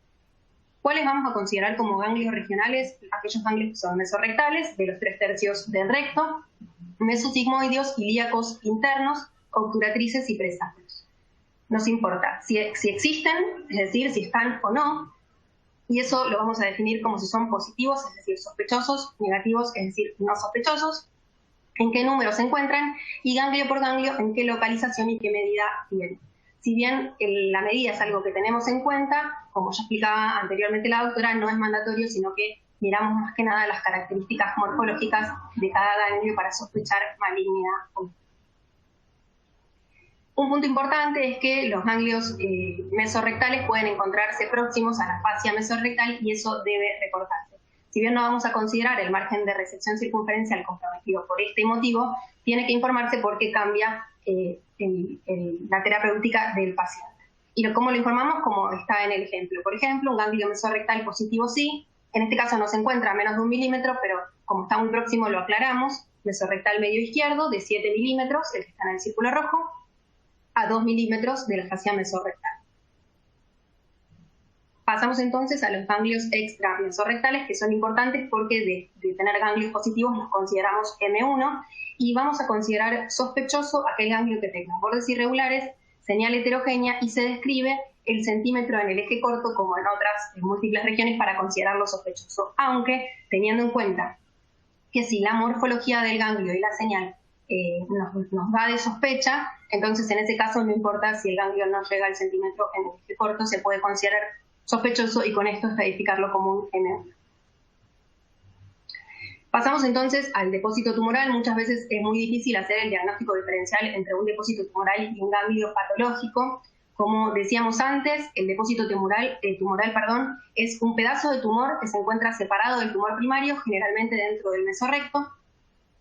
¿Cuáles vamos a considerar como ganglios regionales? Aquellos ganglios que son mesorrectales, de los 3/3 del recto, mesosigmoideos, ilíacos internos, obturatrices y presáfilos. Nos importa si existen, es decir, si están o no, y eso lo vamos a definir como si son positivos, es decir, sospechosos, negativos, es decir, no sospechosos, en qué número se encuentran, y ganglio por ganglio, en qué localización y qué medida tienen. Si bien la medida es algo que tenemos en cuenta, como ya explicaba anteriormente la doctora, no es mandatorio, sino que miramos más que nada las características morfológicas de cada ganglio para sospechar malignidad o no. Un punto importante es que los ganglios mesorrectales pueden encontrarse próximos a la fascia mesorrectal y eso debe recortarse. Si bien no vamos a considerar el margen de resección circunferencial comprometido por este motivo, tiene que informarse porque cambia la terapéutica del paciente. ¿Y cómo lo informamos? Como está en el ejemplo. Por ejemplo, un ganglio mesorrectal positivo sí, en este caso no se encuentra a menos de 1 milímetro, pero como está muy próximo lo aclaramos, mesorrectal medio izquierdo de 7 milímetros, el que está en el círculo rojo, a 2 milímetros de la fascia mesorrectal. Pasamos entonces a los ganglios extramesorrectales, que son importantes porque de tener ganglios positivos los consideramos M1, y vamos a considerar sospechoso aquel ganglio que tenga bordes irregulares, señal heterogénea, y se describe el centímetro en el eje corto como en otras múltiples regiones para considerarlo sospechoso, aunque teniendo en cuenta que si la morfología del ganglio y la señal nos da de sospecha, entonces en ese caso no importa si el ganglio no llega al centímetro en el eje corto, se puede considerar sospechoso y con esto estadificarlo como un M1. Pasamos entonces al depósito tumoral. Muchas veces es muy difícil hacer el diagnóstico diferencial entre un depósito tumoral y un ganglio patológico. Como decíamos antes, el depósito tumoral es un pedazo de tumor que se encuentra separado del tumor primario, generalmente dentro del mesorrecto,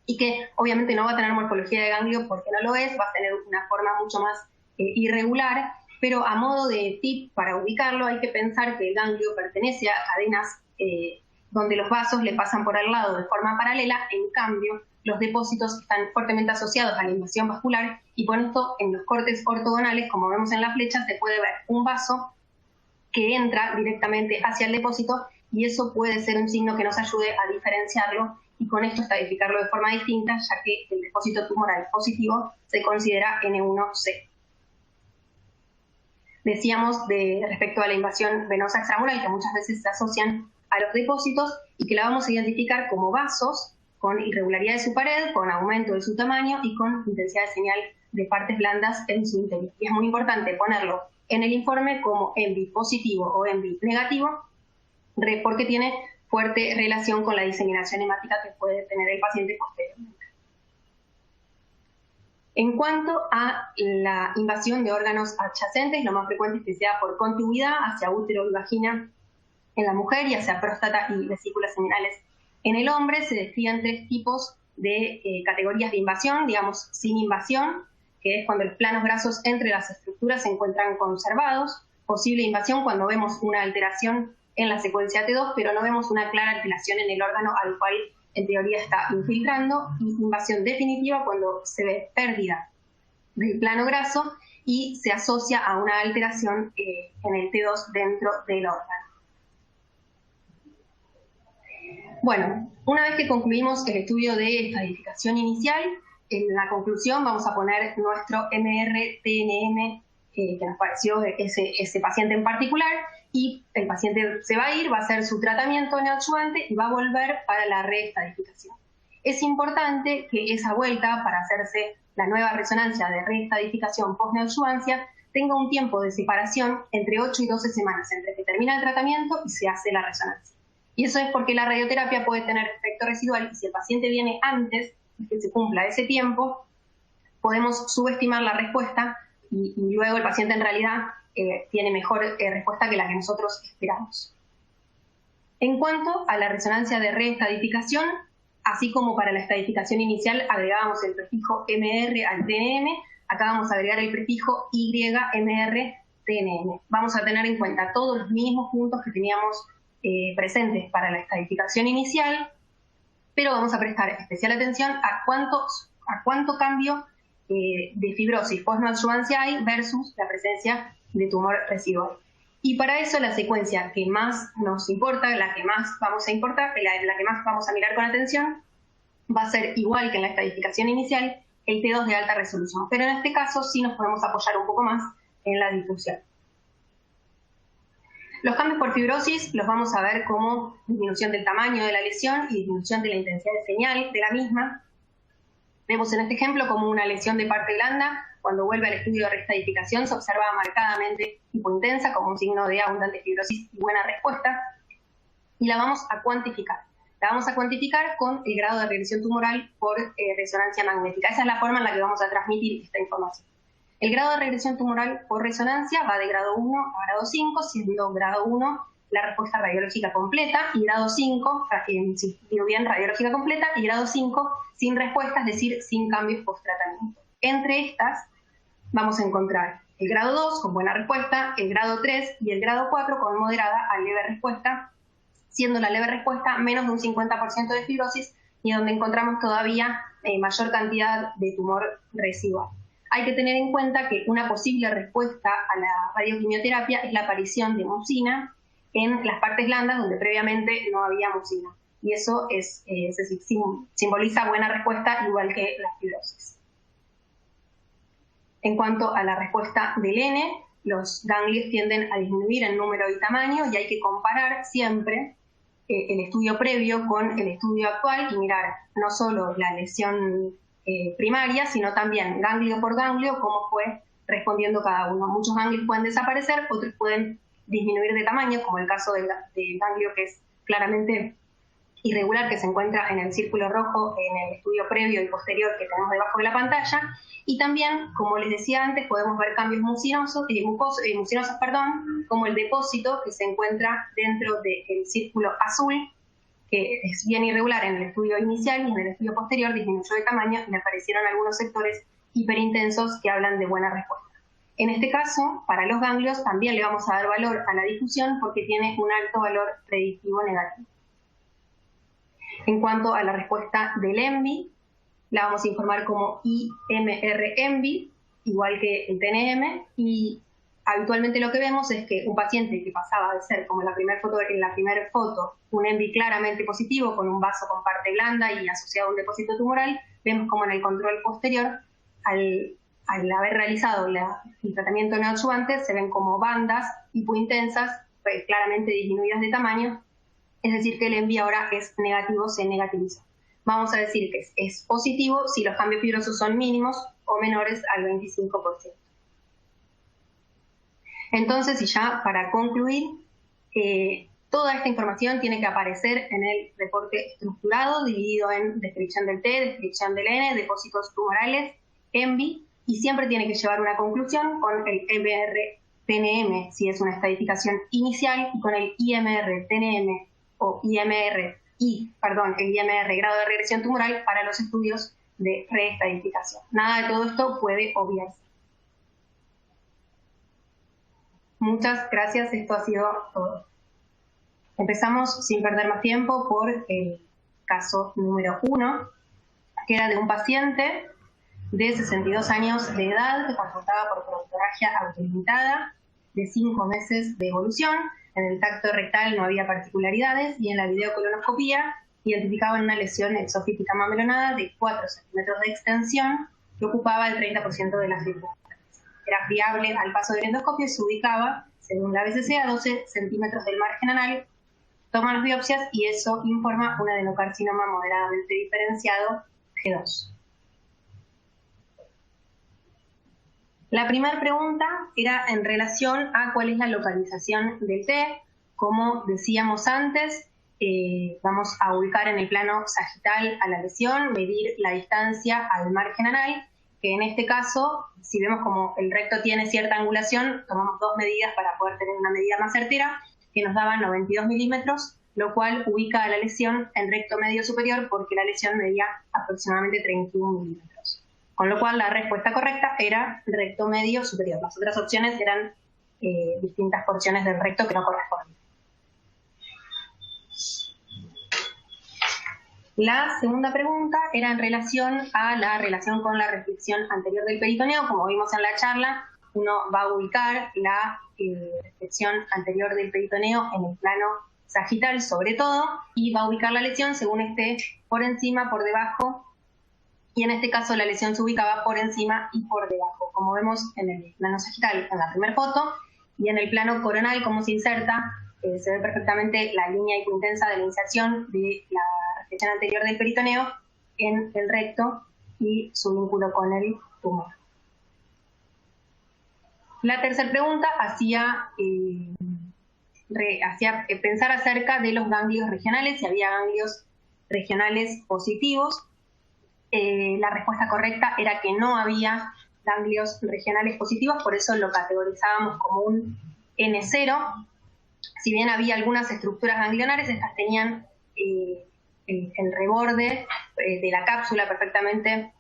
y que obviamente no va a tener morfología de ganglio porque no lo es, va a tener una forma mucho más irregular, pero a modo de tip para ubicarlo hay que pensar que el ganglio pertenece a cadenas donde los vasos le pasan por al lado de forma paralela. En cambio, los depósitos están fuertemente asociados a la invasión vascular y por esto en los cortes ortogonales, como vemos en la flecha, se puede ver un vaso que entra directamente hacia el depósito y eso puede ser un signo que nos ayude a diferenciarlo y con esto estadificarlo de forma distinta, ya que el depósito tumoral positivo se considera N1C. Decíamos respecto a la invasión venosa extramural que muchas veces se asocian a los depósitos y que la vamos a identificar como vasos con irregularidad de su pared, con aumento de su tamaño y con intensidad de señal de partes blandas en su interior. Y es muy importante ponerlo en el informe como ENVI positivo o ENVI negativo, porque tiene fuerte relación con la diseminación hemática que puede tener el paciente posteriormente. En cuanto a la invasión de órganos adyacentes, lo más frecuente es que sea por contigüidad hacia útero y vagina en la mujer y hacia próstata y vesículas seminales en el hombre. Se describen 3 tipos de categorías de invasión, digamos sin invasión, que es cuando los planos grasos entre las estructuras se encuentran conservados, posible invasión cuando vemos una alteración en la secuencia T2, pero no vemos una clara alteración en el órgano al cual en teoría está infiltrando, y invasión definitiva cuando se ve pérdida del plano graso y se asocia a una alteración en el T2 dentro del órgano. Bueno, una vez que concluimos el estudio de estadificación inicial, en la conclusión vamos a poner nuestro MR-TNM que nos pareció ese paciente en particular, y el paciente se va a ir, va a hacer su tratamiento neoadyuvante y va a volver para la reestadificación. Es importante que esa vuelta para hacerse la nueva resonancia de reestadificación post-neoadyuvancia tenga un tiempo de separación entre 8 y 12 semanas entre que termina el tratamiento y se hace la resonancia. Y eso es porque la radioterapia puede tener efecto residual y si el paciente viene antes de que se cumpla ese tiempo, podemos subestimar la respuesta y luego el paciente en realidad tiene mejor respuesta que la que nosotros esperamos. En cuanto a la resonancia de reestadificación, así como para la estadificación inicial agregábamos el prefijo MR al TNM, acá vamos a agregar el prefijo YMR-TNM. Vamos a tener en cuenta todos los mismos puntos que teníamos presentes para la estadificación inicial, pero vamos a prestar especial atención a cuánto cambio de fibrosis post-neoadjuvancia hay versus la presencia de tumor residual. Y para eso la secuencia que más nos importa, la que más vamos a mirar con atención, va a ser igual que en la estadificación inicial, el T2 de alta resolución. Pero en este caso sí nos podemos apoyar un poco más en la difusión. Los cambios por fibrosis los vamos a ver como disminución del tamaño de la lesión y disminución de la intensidad de señal de la misma. Vemos en este ejemplo como una lesión de parte blanda, cuando vuelve al estudio de reestadificación se observa marcadamente hipointensa como un signo de abundante fibrosis y buena respuesta, y la vamos a cuantificar. La vamos a cuantificar con el grado de regresión tumoral por resonancia magnética. Esa es la forma en la que vamos a transmitir esta información. El grado de regresión tumoral por resonancia va de grado 1 a grado 5, siendo grado 1 la respuesta radiológica completa y grado 5, radiológica completa, y grado 5 sin respuesta, es decir, sin cambios post-tratamiento. Entre estas vamos a encontrar el grado 2 con buena respuesta, el grado 3 y el grado 4 con moderada a leve respuesta, siendo la leve respuesta menos de un 50% de fibrosis y donde encontramos todavía mayor cantidad de tumor residual. Hay que tener en cuenta que una posible respuesta a la radioquimioterapia es la aparición de mucina en las partes blandas donde previamente no había mucina. Y eso simboliza buena respuesta igual que la fibrosis. En cuanto a la respuesta del N, los ganglios tienden a disminuir en número y tamaño y hay que comparar siempre el estudio previo con el estudio actual y mirar no solo la lesión primaria, sino también ganglio por ganglio, cómo fue respondiendo cada uno. Muchos ganglios pueden desaparecer, otros pueden disminuir de tamaño, como el caso del ganglio que es claramente irregular, que se encuentra en el círculo rojo en el estudio previo y posterior que tenemos debajo de la pantalla. Y también, como les decía antes, podemos ver cambios mucinosos, como el depósito que se encuentra dentro del círculo azul, que es bien irregular en el estudio inicial y en el estudio posterior disminuyó de tamaño y aparecieron algunos sectores hiperintensos que hablan de buena respuesta. En este caso, para los ganglios también le vamos a dar valor a la difusión porque tiene un alto valor predictivo negativo. En cuanto a la respuesta del ENVI, la vamos a informar como IMR-ENVI, igual que el TNM, y habitualmente lo que vemos es que un paciente que pasaba de ser, como en la primera foto, un ENVI claramente positivo con un vaso con parte blanda y asociado a un depósito tumoral, vemos como en el control posterior, al haber realizado el tratamiento neoadjuvante, se ven como bandas hipointensas, claramente disminuidas de tamaño, es decir que el ENVI ahora es negativo, se negativiza. Vamos a decir que es positivo si los cambios fibrosos son mínimos o menores al 25%. Entonces, y ya para concluir, toda esta información tiene que aparecer en el reporte estructurado, dividido en descripción del T, descripción del N, depósitos tumorales, ENVI, y siempre tiene que llevar una conclusión con el MR-TNM, si es una estadificación inicial, y con el IMR-TNM o el IMR grado de regresión tumoral para los estudios de reestadificación. Nada de todo esto puede obviarse. Muchas gracias, esto ha sido todo. Empezamos sin perder más tiempo por el caso número 1, que era de un paciente de 62 años de edad que consultaba por proctoragia autolimitada de 5 meses de evolución. En el tacto rectal no había particularidades y en la videocolonoscopía identificaban una lesión exofítica mamelonada de 4 centímetros de extensión que ocupaba el 30% de la fibra. Era fiable al paso del endoscopio y se ubicaba, según la BCC, a 12 centímetros del margen anal. Toman las biopsias y eso informa un adenocarcinoma moderadamente diferenciado G2. La primera pregunta era en relación a cuál es la localización del T. Como decíamos antes, vamos a ubicar en el plano sagital a la lesión, medir la distancia al margen anal, que en este caso, si vemos como el recto tiene cierta angulación, tomamos 2 medidas para poder tener una medida más certera, que nos daban 92 milímetros lo cual ubica a la lesión en recto medio superior porque la lesión medía aproximadamente 31 milímetros. Con lo cual la respuesta correcta era recto medio superior. Las otras opciones eran distintas porciones del recto que no corresponden. La segunda pregunta era en relación a la relación con la reflexión anterior del peritoneo. Como vimos en la charla, uno va a ubicar la reflexión anterior del peritoneo en el plano sagital sobre todo, y va a ubicar la lesión según esté por encima, por debajo, y en este caso la lesión se ubicaba por encima y por debajo, como vemos en el plano sagital en la primera foto, y en el plano coronal, como se inserta, se ve perfectamente la línea hipointensa de la inserción de la reflexión anterior del peritoneo en el recto y su vínculo con el tumor. La tercera pregunta hacía pensar acerca de los ganglios regionales, si había ganglios regionales positivos. La respuesta correcta era que no había ganglios regionales positivos, por eso lo categorizábamos como un N0. Si bien había algunas estructuras ganglionares, estas tenían el reborde de la cápsula perfectamente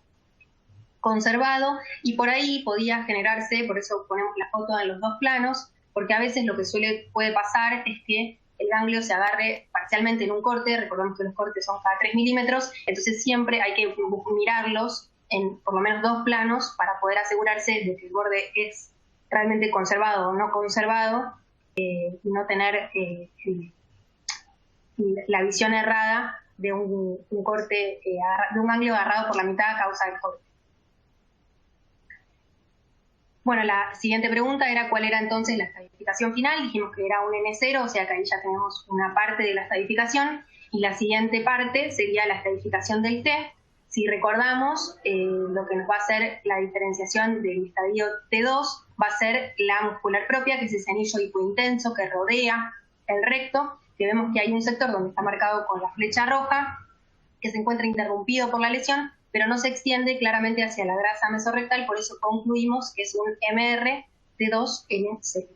conservado, y por ahí podía generarse, por eso ponemos la foto en los dos planos, porque a veces lo que puede pasar es que el ganglio se agarre parcialmente en un corte. Recordemos que los cortes son cada 3 milímetros, entonces siempre hay que mirarlos en por lo menos dos planos para poder asegurarse de que el borde es realmente conservado o no conservado, y no tener la visión errada de un corte, de un ganglio agarrado por la mitad a causa del corte. Bueno, la siguiente pregunta era cuál era entonces la estadificación final. Dijimos que era un N0, o sea que ahí ya tenemos una parte de la estadificación, y la siguiente parte sería la estadificación del T. Si recordamos, lo que nos va a hacer la diferenciación del estadio T2 va a ser la muscular propia, que es ese anillo hipointenso que rodea el recto, que vemos que hay un sector donde está marcado con la flecha roja, que se encuentra interrumpido por la lesión, pero no se extiende claramente hacia la grasa mesorrectal, por eso concluimos que es un MR T2NC.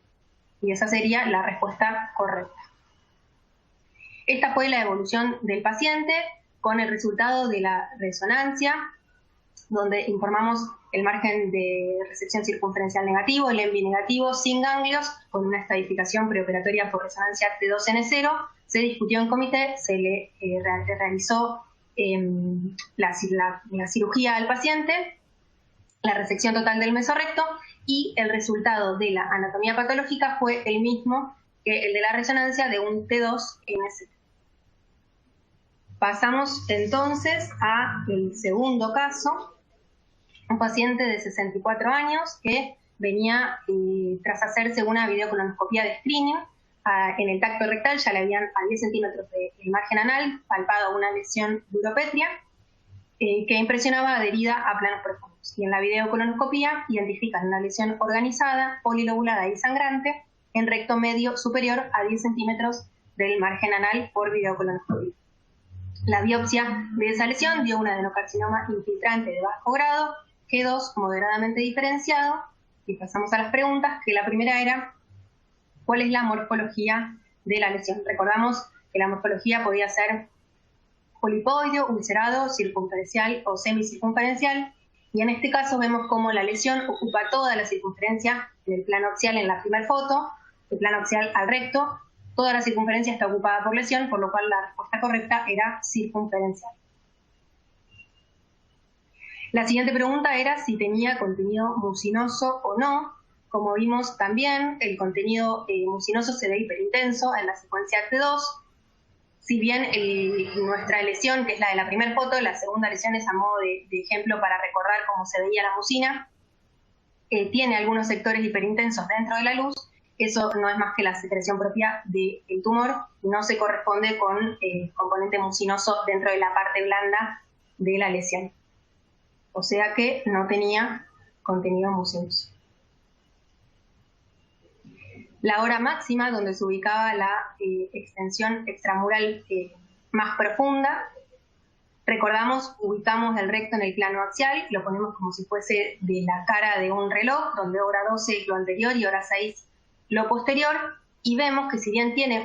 Y esa sería la respuesta correcta. Esta fue la evolución del paciente con el resultado de la resonancia, donde informamos el margen de resección circunferencial negativo, el ENVI negativo, sin ganglios, con una estadificación preoperatoria por resonancia T2N0. Se discutió en comité, se le realizó la cirugía al paciente, la resección total del mesorrecto, y el resultado de la anatomía patológica fue el mismo que el de la resonancia, de un T2NC. Pasamos entonces al segundo caso, un paciente de 64 años que venía tras hacerse una videocolonoscopía de screening. En el tacto rectal ya le habían a 10 centímetros del margen anal palpado una lesión de uropetria que impresionaba adherida a planos profundos. Y en la videocolonoscopía identifican una lesión organizada, polilobulada y sangrante en recto medio superior a 10 centímetros del margen anal por videocolonoscopía. La biopsia de esa lesión dio un adenocarcinoma infiltrante de bajo grado, G2 moderadamente diferenciado, y pasamos a las preguntas, que la primera era ¿cuál es la morfología de la lesión? Recordamos que la morfología podía ser polipoideo, ulcerado, circunferencial o semicircunferencial, y en este caso vemos cómo la lesión ocupa toda la circunferencia en el plano axial en la primera foto, el plano axial al recto. Toda la circunferencia está ocupada por lesión, por lo cual la respuesta correcta era circunferencial. La siguiente pregunta era si tenía contenido mucinoso o no. Como vimos también, el contenido mucinoso se ve hiperintenso en la secuencia T2. Si bien nuestra lesión, que es la de la primera foto, la segunda lesión es a modo de ejemplo para recordar cómo se veía la mucina, tiene algunos sectores hiperintensos dentro de la luz. Eso no es más que la secreción propia del tumor, no se corresponde con componente mucinoso dentro de la parte blanda de la lesión. O sea que no tenía contenido mucinoso. La hora máxima, donde se ubicaba la extensión extramural más profunda, recordamos, ubicamos el recto en el plano axial, lo ponemos como si fuese de la cara de un reloj, donde hora 12 es lo anterior y hora 6 lo posterior, y vemos que si bien tiene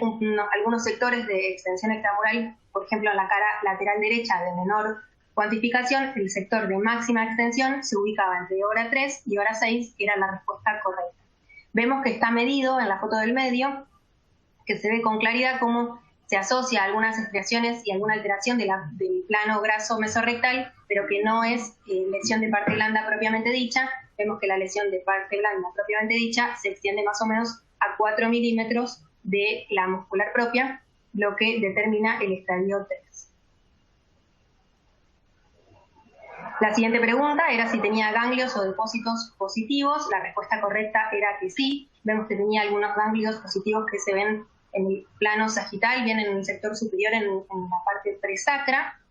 algunos sectores de extensión extramural, por ejemplo en la cara lateral derecha de menor cuantificación, el sector de máxima extensión se ubicaba entre hora 3 y hora 6, era la respuesta correcta. Vemos que está medido en la foto del medio, que se ve con claridad cómo se asocia a algunas estriaciones y alguna alteración del plano graso mesorrectal, pero que no es lesión de parte blanda propiamente dicha. Vemos que la lesión de parte blanda propiamente dicha se extiende más o menos a 4 milímetros de la muscular propia, lo que determina el estadio 3. La siguiente pregunta era si tenía ganglios o depósitos positivos. La respuesta correcta era que sí. Vemos que tenía algunos ganglios positivos que se ven en el plano sagital, bien en el sector superior, en la parte presacra.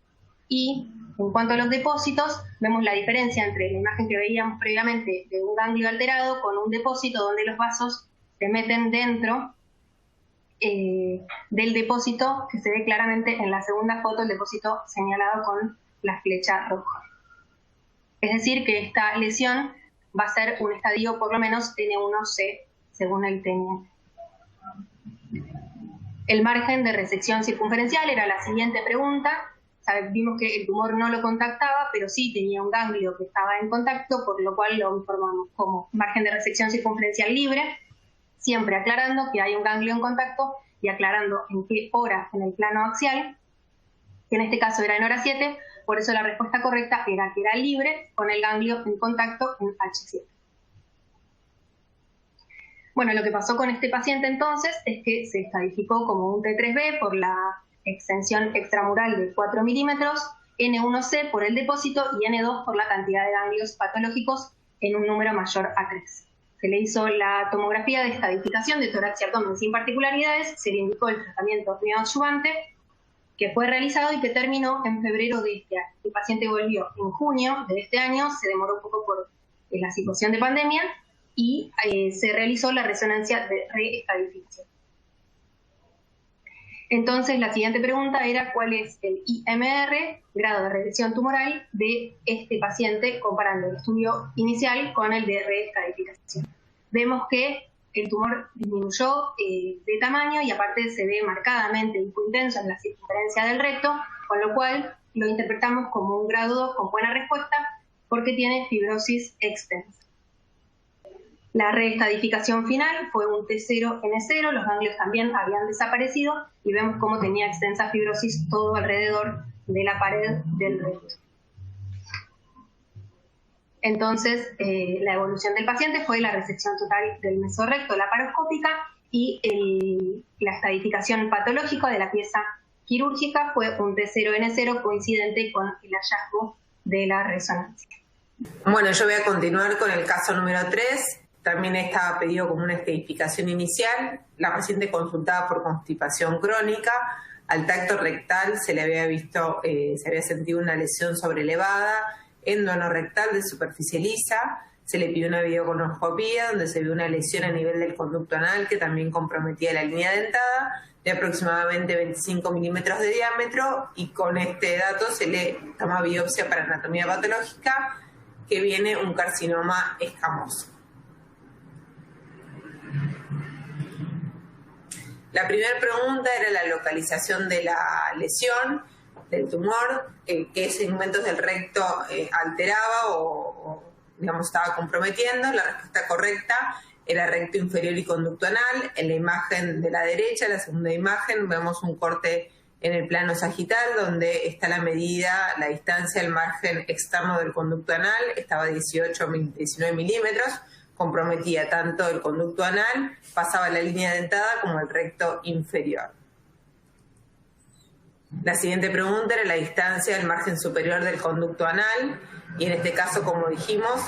Y en cuanto a los depósitos, vemos la diferencia entre la imagen que veíamos previamente de un ganglio alterado con un depósito donde los vasos se meten dentro del depósito, que se ve claramente en la segunda foto, el depósito señalado con la flecha roja. Es decir, que esta lesión va a ser un estadio por lo menos N1C, según el TNF. El margen de resección circunferencial era la siguiente pregunta. Vimos que el tumor no lo contactaba, pero sí tenía un ganglio que estaba en contacto, por lo cual lo informamos como margen de resección circunferencial libre, siempre aclarando que hay un ganglio en contacto y aclarando en qué hora en el plano axial, que en este caso era en hora 7, por eso la respuesta correcta era que era libre con el ganglio en contacto en H7. Bueno, lo que pasó con este paciente entonces es que se estadificó como un T3B por la extensión extramural de 4 milímetros, N1C por el depósito y N2 por la cantidad de ganglios patológicos en un número mayor a 3. Se le hizo la tomografía de estadificación de tórax y abdomen sin particularidades, se le indicó el tratamiento neoadyuvante, que fue realizado y que terminó en febrero de este año. El paciente volvió en junio de este año, se demoró un poco por la situación de pandemia, y se realizó la resonancia de reestadificación. Entonces, la siguiente pregunta era cuál es el IMR, grado de regresión tumoral, de este paciente comparando el estudio inicial con el de reestadificación. Vemos que el tumor disminuyó de tamaño y aparte se ve marcadamente hipointenso en la circunferencia del recto, con lo cual lo interpretamos como un grado 2 con buena respuesta porque tiene fibrosis extensa. La reestadificación final fue un T0N0, los ganglios también habían desaparecido y vemos cómo tenía extensa fibrosis todo alrededor de la pared del recto. Entonces, la evolución del paciente fue la resección total del mesorrecto laparoscópica y la estadificación patológica de la pieza quirúrgica fue un T0N0 coincidente con el hallazgo de la resonancia. Bueno, yo voy a continuar con el caso número 3. También estaba pedido como una estadificación inicial. La paciente consultaba por constipación crónica. Al tacto rectal se le había visto, se había sentido una lesión sobrelevada, endonorrectal de superficie lisa. Se le pidió una videoconoscopía donde se vio una lesión a nivel del conducto anal que también comprometía la línea dentada de aproximadamente 25 milímetros de diámetro, y con este dato se le toma biopsia para anatomía patológica, que viene un carcinoma escamoso. La primera pregunta era la localización de la lesión, del tumor, qué segmentos del recto alteraba o digamos, estaba comprometiendo. La respuesta correcta era recto inferior y conducto anal. En la imagen de la derecha, la segunda imagen, vemos un corte en el plano sagital donde está la medida, la distancia al margen externo del conducto anal, estaba 19 milímetros, comprometía tanto el conducto anal, pasaba la línea dentada como el recto inferior. La siguiente pregunta era la distancia del margen superior del conducto anal, y en este caso, como dijimos,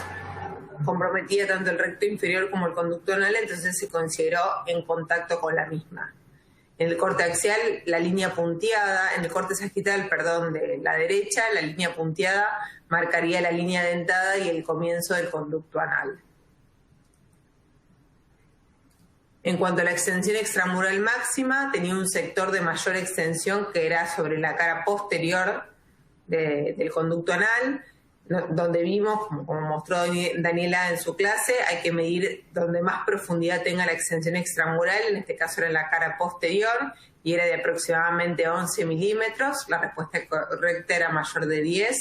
comprometía tanto el recto inferior como el conducto anal, entonces se consideró en contacto con la misma. En el corte axial, la línea punteada, en el corte sagital, de la derecha, la línea punteada marcaría la línea dentada y el comienzo del conducto anal. En cuanto a la extensión extramural máxima, tenía un sector de mayor extensión que era sobre la cara posterior del conducto anal. donde vimos, como mostró Daniela en su clase, hay que medir donde más profundidad tenga la extensión extramural, en este caso era en la cara posterior, y era de aproximadamente 11 milímetros. La respuesta correcta era mayor de 10.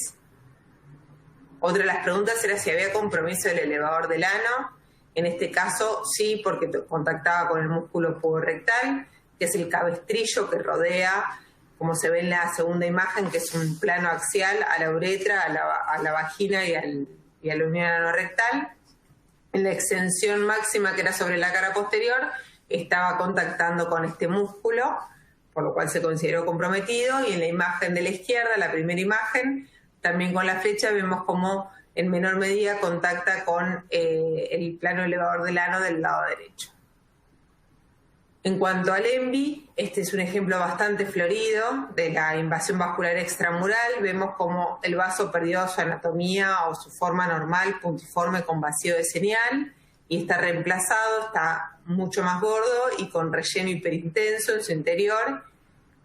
Otra de las preguntas era si había compromiso del elevador del ano. En este caso sí, porque contactaba con el músculo puborectal, que es el cabestrillo que rodea, como se ve en la segunda imagen, que es un plano axial a la uretra, a la vagina y a la unión anorrectal. En la extensión máxima, que era sobre la cara posterior, estaba contactando con este músculo, por lo cual se consideró comprometido. Y en la imagen de la izquierda, la primera imagen, también con la flecha vemos cómo en menor medida contacta con el plano elevador del ano del lado derecho. En cuanto al ENVI, este es un ejemplo bastante florido de la invasión vascular extramural. Vemos cómo el vaso perdió su anatomía o su forma normal, puntiforme con vacío de señal, y está reemplazado, está mucho más gordo y con relleno hiperintenso en su interior,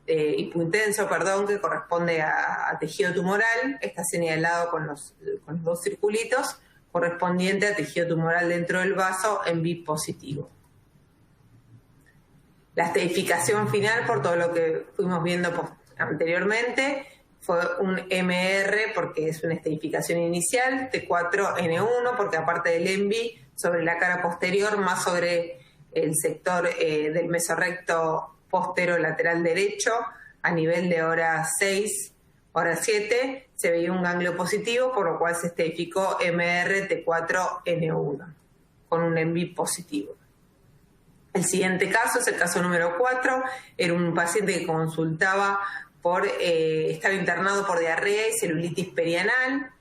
hipointenso, que corresponde a tejido tumoral. Está señalado con los dos circulitos, correspondiente a tejido tumoral dentro del vaso en B positivo. La estadificación final, por todo lo que fuimos viendo anteriormente, fue un MR porque es una estadificación inicial, T4N1 porque aparte del ENVI sobre la cara posterior, más sobre el sector del mesorrecto posterolateral derecho, a nivel de hora 6, hora 7, se veía un ganglio positivo, por lo cual se estadificó MR T4N1 con un ENVI positivo. El siguiente caso es el caso número 4, era un paciente que consultaba estaba internado por diarrea y celulitis perianal.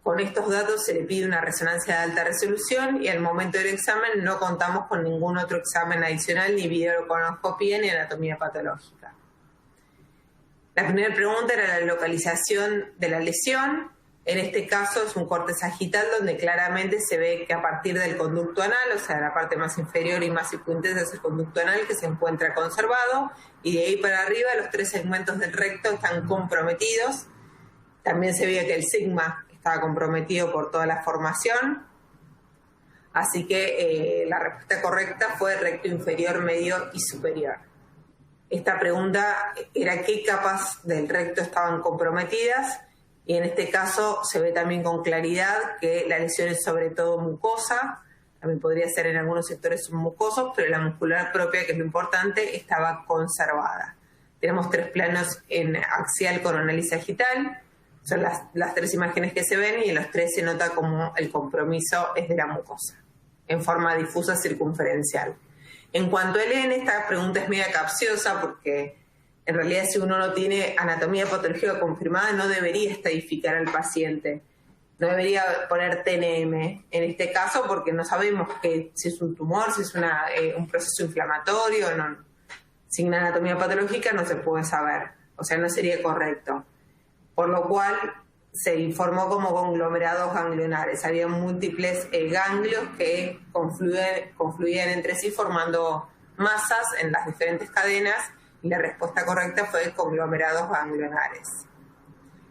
Con estos datos se le pide una resonancia de alta resolución y al momento del examen no contamos con ningún otro examen adicional, ni videocolonoscopia ni anatomía patológica. La primera pregunta era la localización de la lesión. En este caso es un corte sagital donde claramente se ve que a partir del conducto anal, o sea, la parte más inferior y más hipointensa es el conducto anal, que se encuentra conservado, y de ahí para arriba los 3 segmentos del recto están comprometidos. También se veía que el sigma estaba comprometido por toda la formación, así que la respuesta correcta fue recto inferior, medio y superior. Esta pregunta era qué capas del recto estaban comprometidas, y en este caso se ve también con claridad que la lesión es sobre todo mucosa, también podría ser en algunos sectores submucosos, pero la muscular propia, que es lo importante, estaba conservada. Tenemos 3 planos en axial, coronal y sagital, son las 3 imágenes que se ven, y en los 3 se nota como el compromiso es de la mucosa, en forma difusa circunferencial. En cuanto al N, esta pregunta es media capciosa porque en realidad si uno no tiene anatomía patológica confirmada no debería estadificar al paciente, no debería poner TNM en este caso porque no sabemos si es un tumor, si es un proceso inflamatorio, no. Sin anatomía patológica no se puede saber, o sea, no sería correcto. Por lo cual se informó como conglomerados ganglionares. Había múltiples ganglios que confluían entre sí formando masas en las diferentes cadenas, y la respuesta correcta fue conglomerados ganglionares.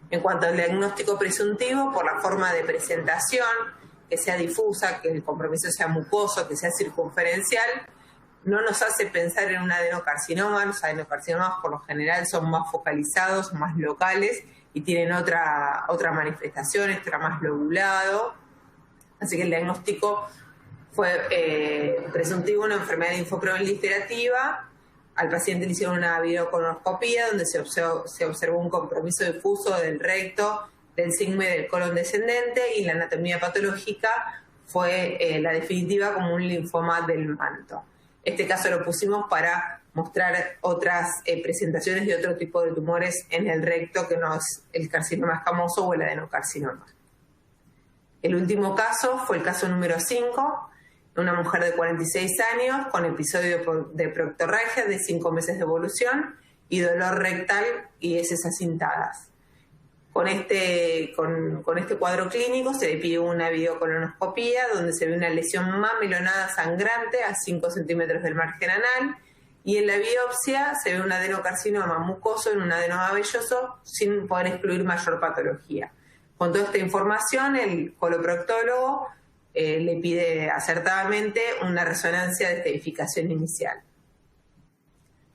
En cuanto al diagnóstico presuntivo, por la forma de presentación, que sea difusa, que el compromiso sea mucoso, que sea circunferencial, no nos hace pensar en un adenocarcinoma. Los adenocarcinomas por lo general son más focalizados, más locales, y tienen otra manifestación, está más lobulado. Así que el diagnóstico fue presuntivo, una enfermedad linfoproliferativa. Al paciente le hicieron una videocolonoscopia donde se observó un compromiso difuso del recto, del sigma y del colon descendente, y la anatomía patológica fue la definitiva como un linfoma del manto. Este caso lo pusimos para mostrar otras presentaciones de otro tipo de tumores en el recto que no es el carcinoma escamoso o el adenocarcinoma. El último caso fue el caso número 5, una mujer de 46 años con episodio de proctorragia de 5 meses de evolución y dolor rectal y heces acintadas. Con este cuadro clínico se le pidió una videocolonoscopia donde se ve una lesión mamelonada sangrante a 5 centímetros del margen anal, y en la biopsia se ve un adenocarcinoma mucoso en un adenoma velloso sin poder excluir mayor patología. Con toda esta información, el coloproctólogo le pide acertadamente una resonancia de estadificación inicial.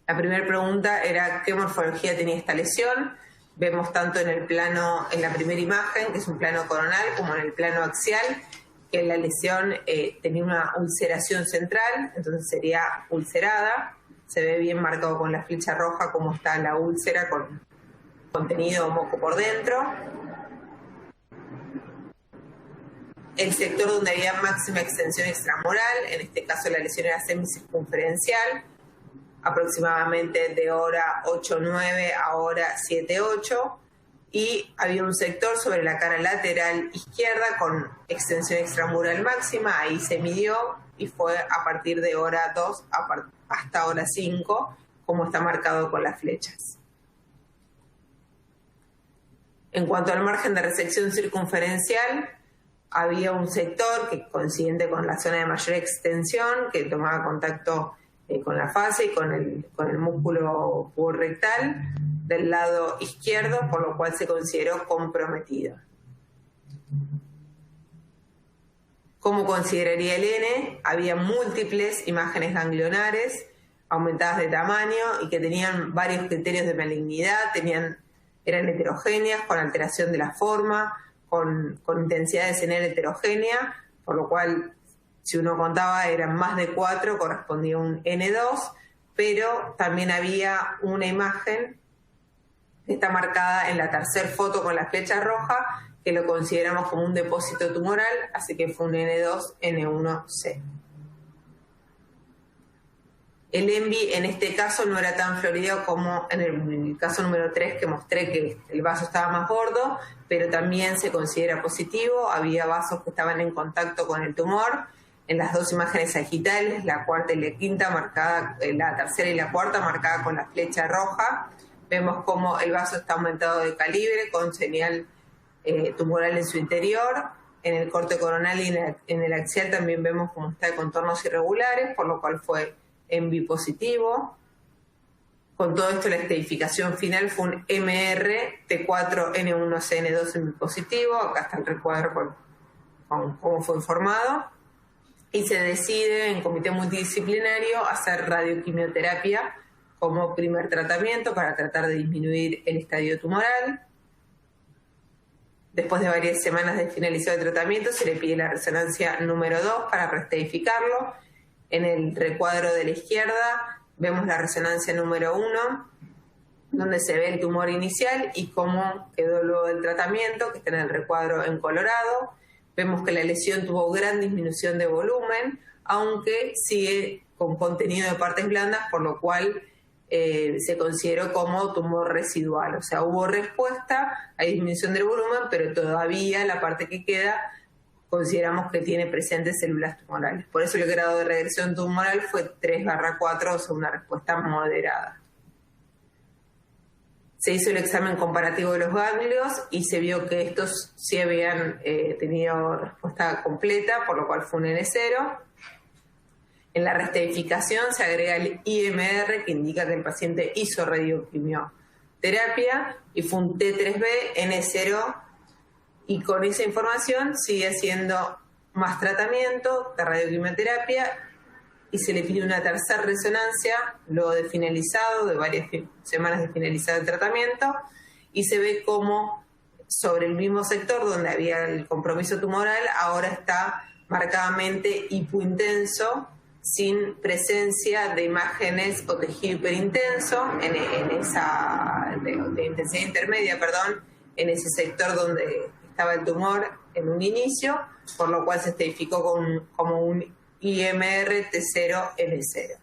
La primera pregunta era qué morfología tenía esta lesión. Vemos tanto en el plano, en la primera imagen, que es un plano coronal, como en el plano axial, que la lesión tenía una ulceración central, entonces sería ulcerada. Se ve bien marcado con la flecha roja cómo está la úlcera con contenido moco por dentro. El sector donde había máxima extensión extramural, en este caso la lesión era semicircunferencial, aproximadamente de hora 8-9 a hora 7-8, y había un sector sobre la cara lateral izquierda con extensión extramural máxima, ahí se midió y fue a partir de hora 2 hasta hora 5, como está marcado con las flechas. En cuanto al margen de resección circunferencial, había un sector que coincidente con la zona de mayor extensión, que tomaba contacto con la fascia y con el músculo puborectal del lado izquierdo, por lo cual se consideró comprometido. ¿Cómo consideraría el N? Había múltiples imágenes ganglionares aumentadas de tamaño y que tenían varios criterios de malignidad, eran heterogéneas, con alteración de la forma, con intensidad de señal heterogénea, por lo cual, si uno contaba, eran más de 4, correspondía a un N2, pero también había una imagen que está marcada en la tercera foto con la flecha roja, que lo consideramos como un depósito tumoral, así que fue un N2, N1C. El ENVI en este caso no era tan florido como en el caso número 3, que mostré que el vaso estaba más gordo, pero también se considera positivo. Había vasos que estaban en contacto con el tumor. En las dos imágenes sagitales, la cuarta y la quinta marcada, la tercera y la cuarta marcada con la flecha roja, vemos cómo el vaso está aumentado de calibre con señal tumoral en su interior. En el corte coronal y en el axial también vemos cómo está de contornos irregulares, por lo cual fue ENVI positivo. Con todo esto, la estadificación final fue un MR T4N1CN2 ENVI positivo. Acá está el recuadro con cómo fue informado. Y se decide en comité multidisciplinario hacer radioquimioterapia como primer tratamiento para tratar de disminuir el estadio tumoral. Después de varias semanas de finalizado el tratamiento, se le pide la resonancia número 2 para reestadificarlo. En el recuadro de la izquierda vemos la resonancia número 1, donde se ve el tumor inicial y cómo quedó luego del tratamiento, que está en el recuadro en colorado. Vemos que la lesión tuvo gran disminución de volumen, aunque sigue con contenido de partes blandas, por lo cual se consideró como tumor residual. O sea, hubo respuesta, hay disminución del volumen, pero todavía la parte que queda consideramos que tiene presentes células tumorales. Por eso el grado de regresión tumoral fue 3/4, o sea, una respuesta moderada. Se hizo el examen comparativo de los ganglios y se vio que estos sí habían tenido respuesta completa, por lo cual fue un N0. En la reestadificación se agrega el IMR, que indica que el paciente hizo radioquimioterapia, y fue un T3B N0, y con esa información sigue haciendo más tratamiento de radioquimioterapia y se le pide una tercera resonancia luego de finalizado, de varias semanas de finalizado el tratamiento, y se ve cómo sobre el mismo sector donde había el compromiso tumoral ahora está marcadamente hipointenso, sin presencia de imágenes o tejido hiperintenso en esa de intensidad intermedia, en ese sector donde estaba el tumor en un inicio, por lo cual se estadificó como un IMR T0N0.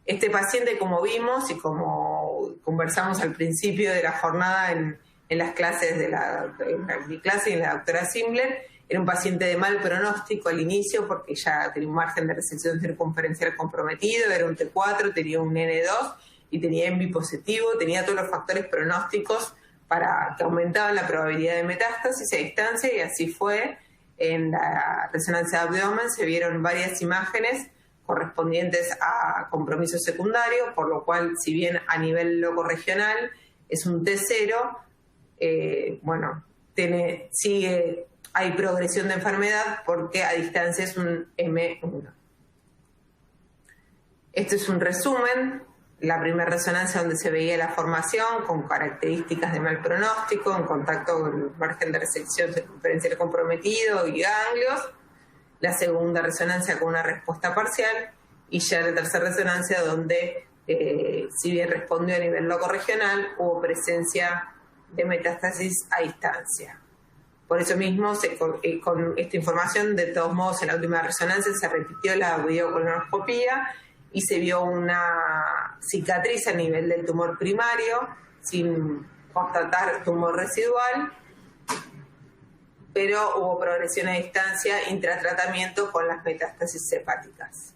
Este paciente, como vimos y como conversamos al principio de la jornada en las clases en mi clase y en la doctora Zimbler, era un paciente de mal pronóstico al inicio porque ya tenía un margen de resección circunferencial comprometido, era un T4, tenía un N2 y tenía ENVI positivo, tenía todos los factores pronósticos para que aumentaban la probabilidad de metástasis a distancia, y así fue. En la resonancia de abdomen se vieron varias imágenes correspondientes a compromiso secundario, por lo cual, si bien a nivel locorregional es un T0, hay progresión de enfermedad porque a distancia es un M1. Este es un resumen, la primera resonancia donde se veía la formación con características de mal pronóstico, en contacto con el margen de resección circunferencial comprometido y ganglios. La segunda resonancia con una respuesta parcial, y ya la tercera resonancia donde, si bien respondió a nivel locorregional, hubo presencia de metástasis a distancia. Por eso mismo, con esta información, de todos modos, en la última resonancia se repitió la videocolonoscopía y se vio una cicatriz a nivel del tumor primario, sin constatar tumor residual, pero hubo progresión a distancia intratratamiento con las metástasis hepáticas.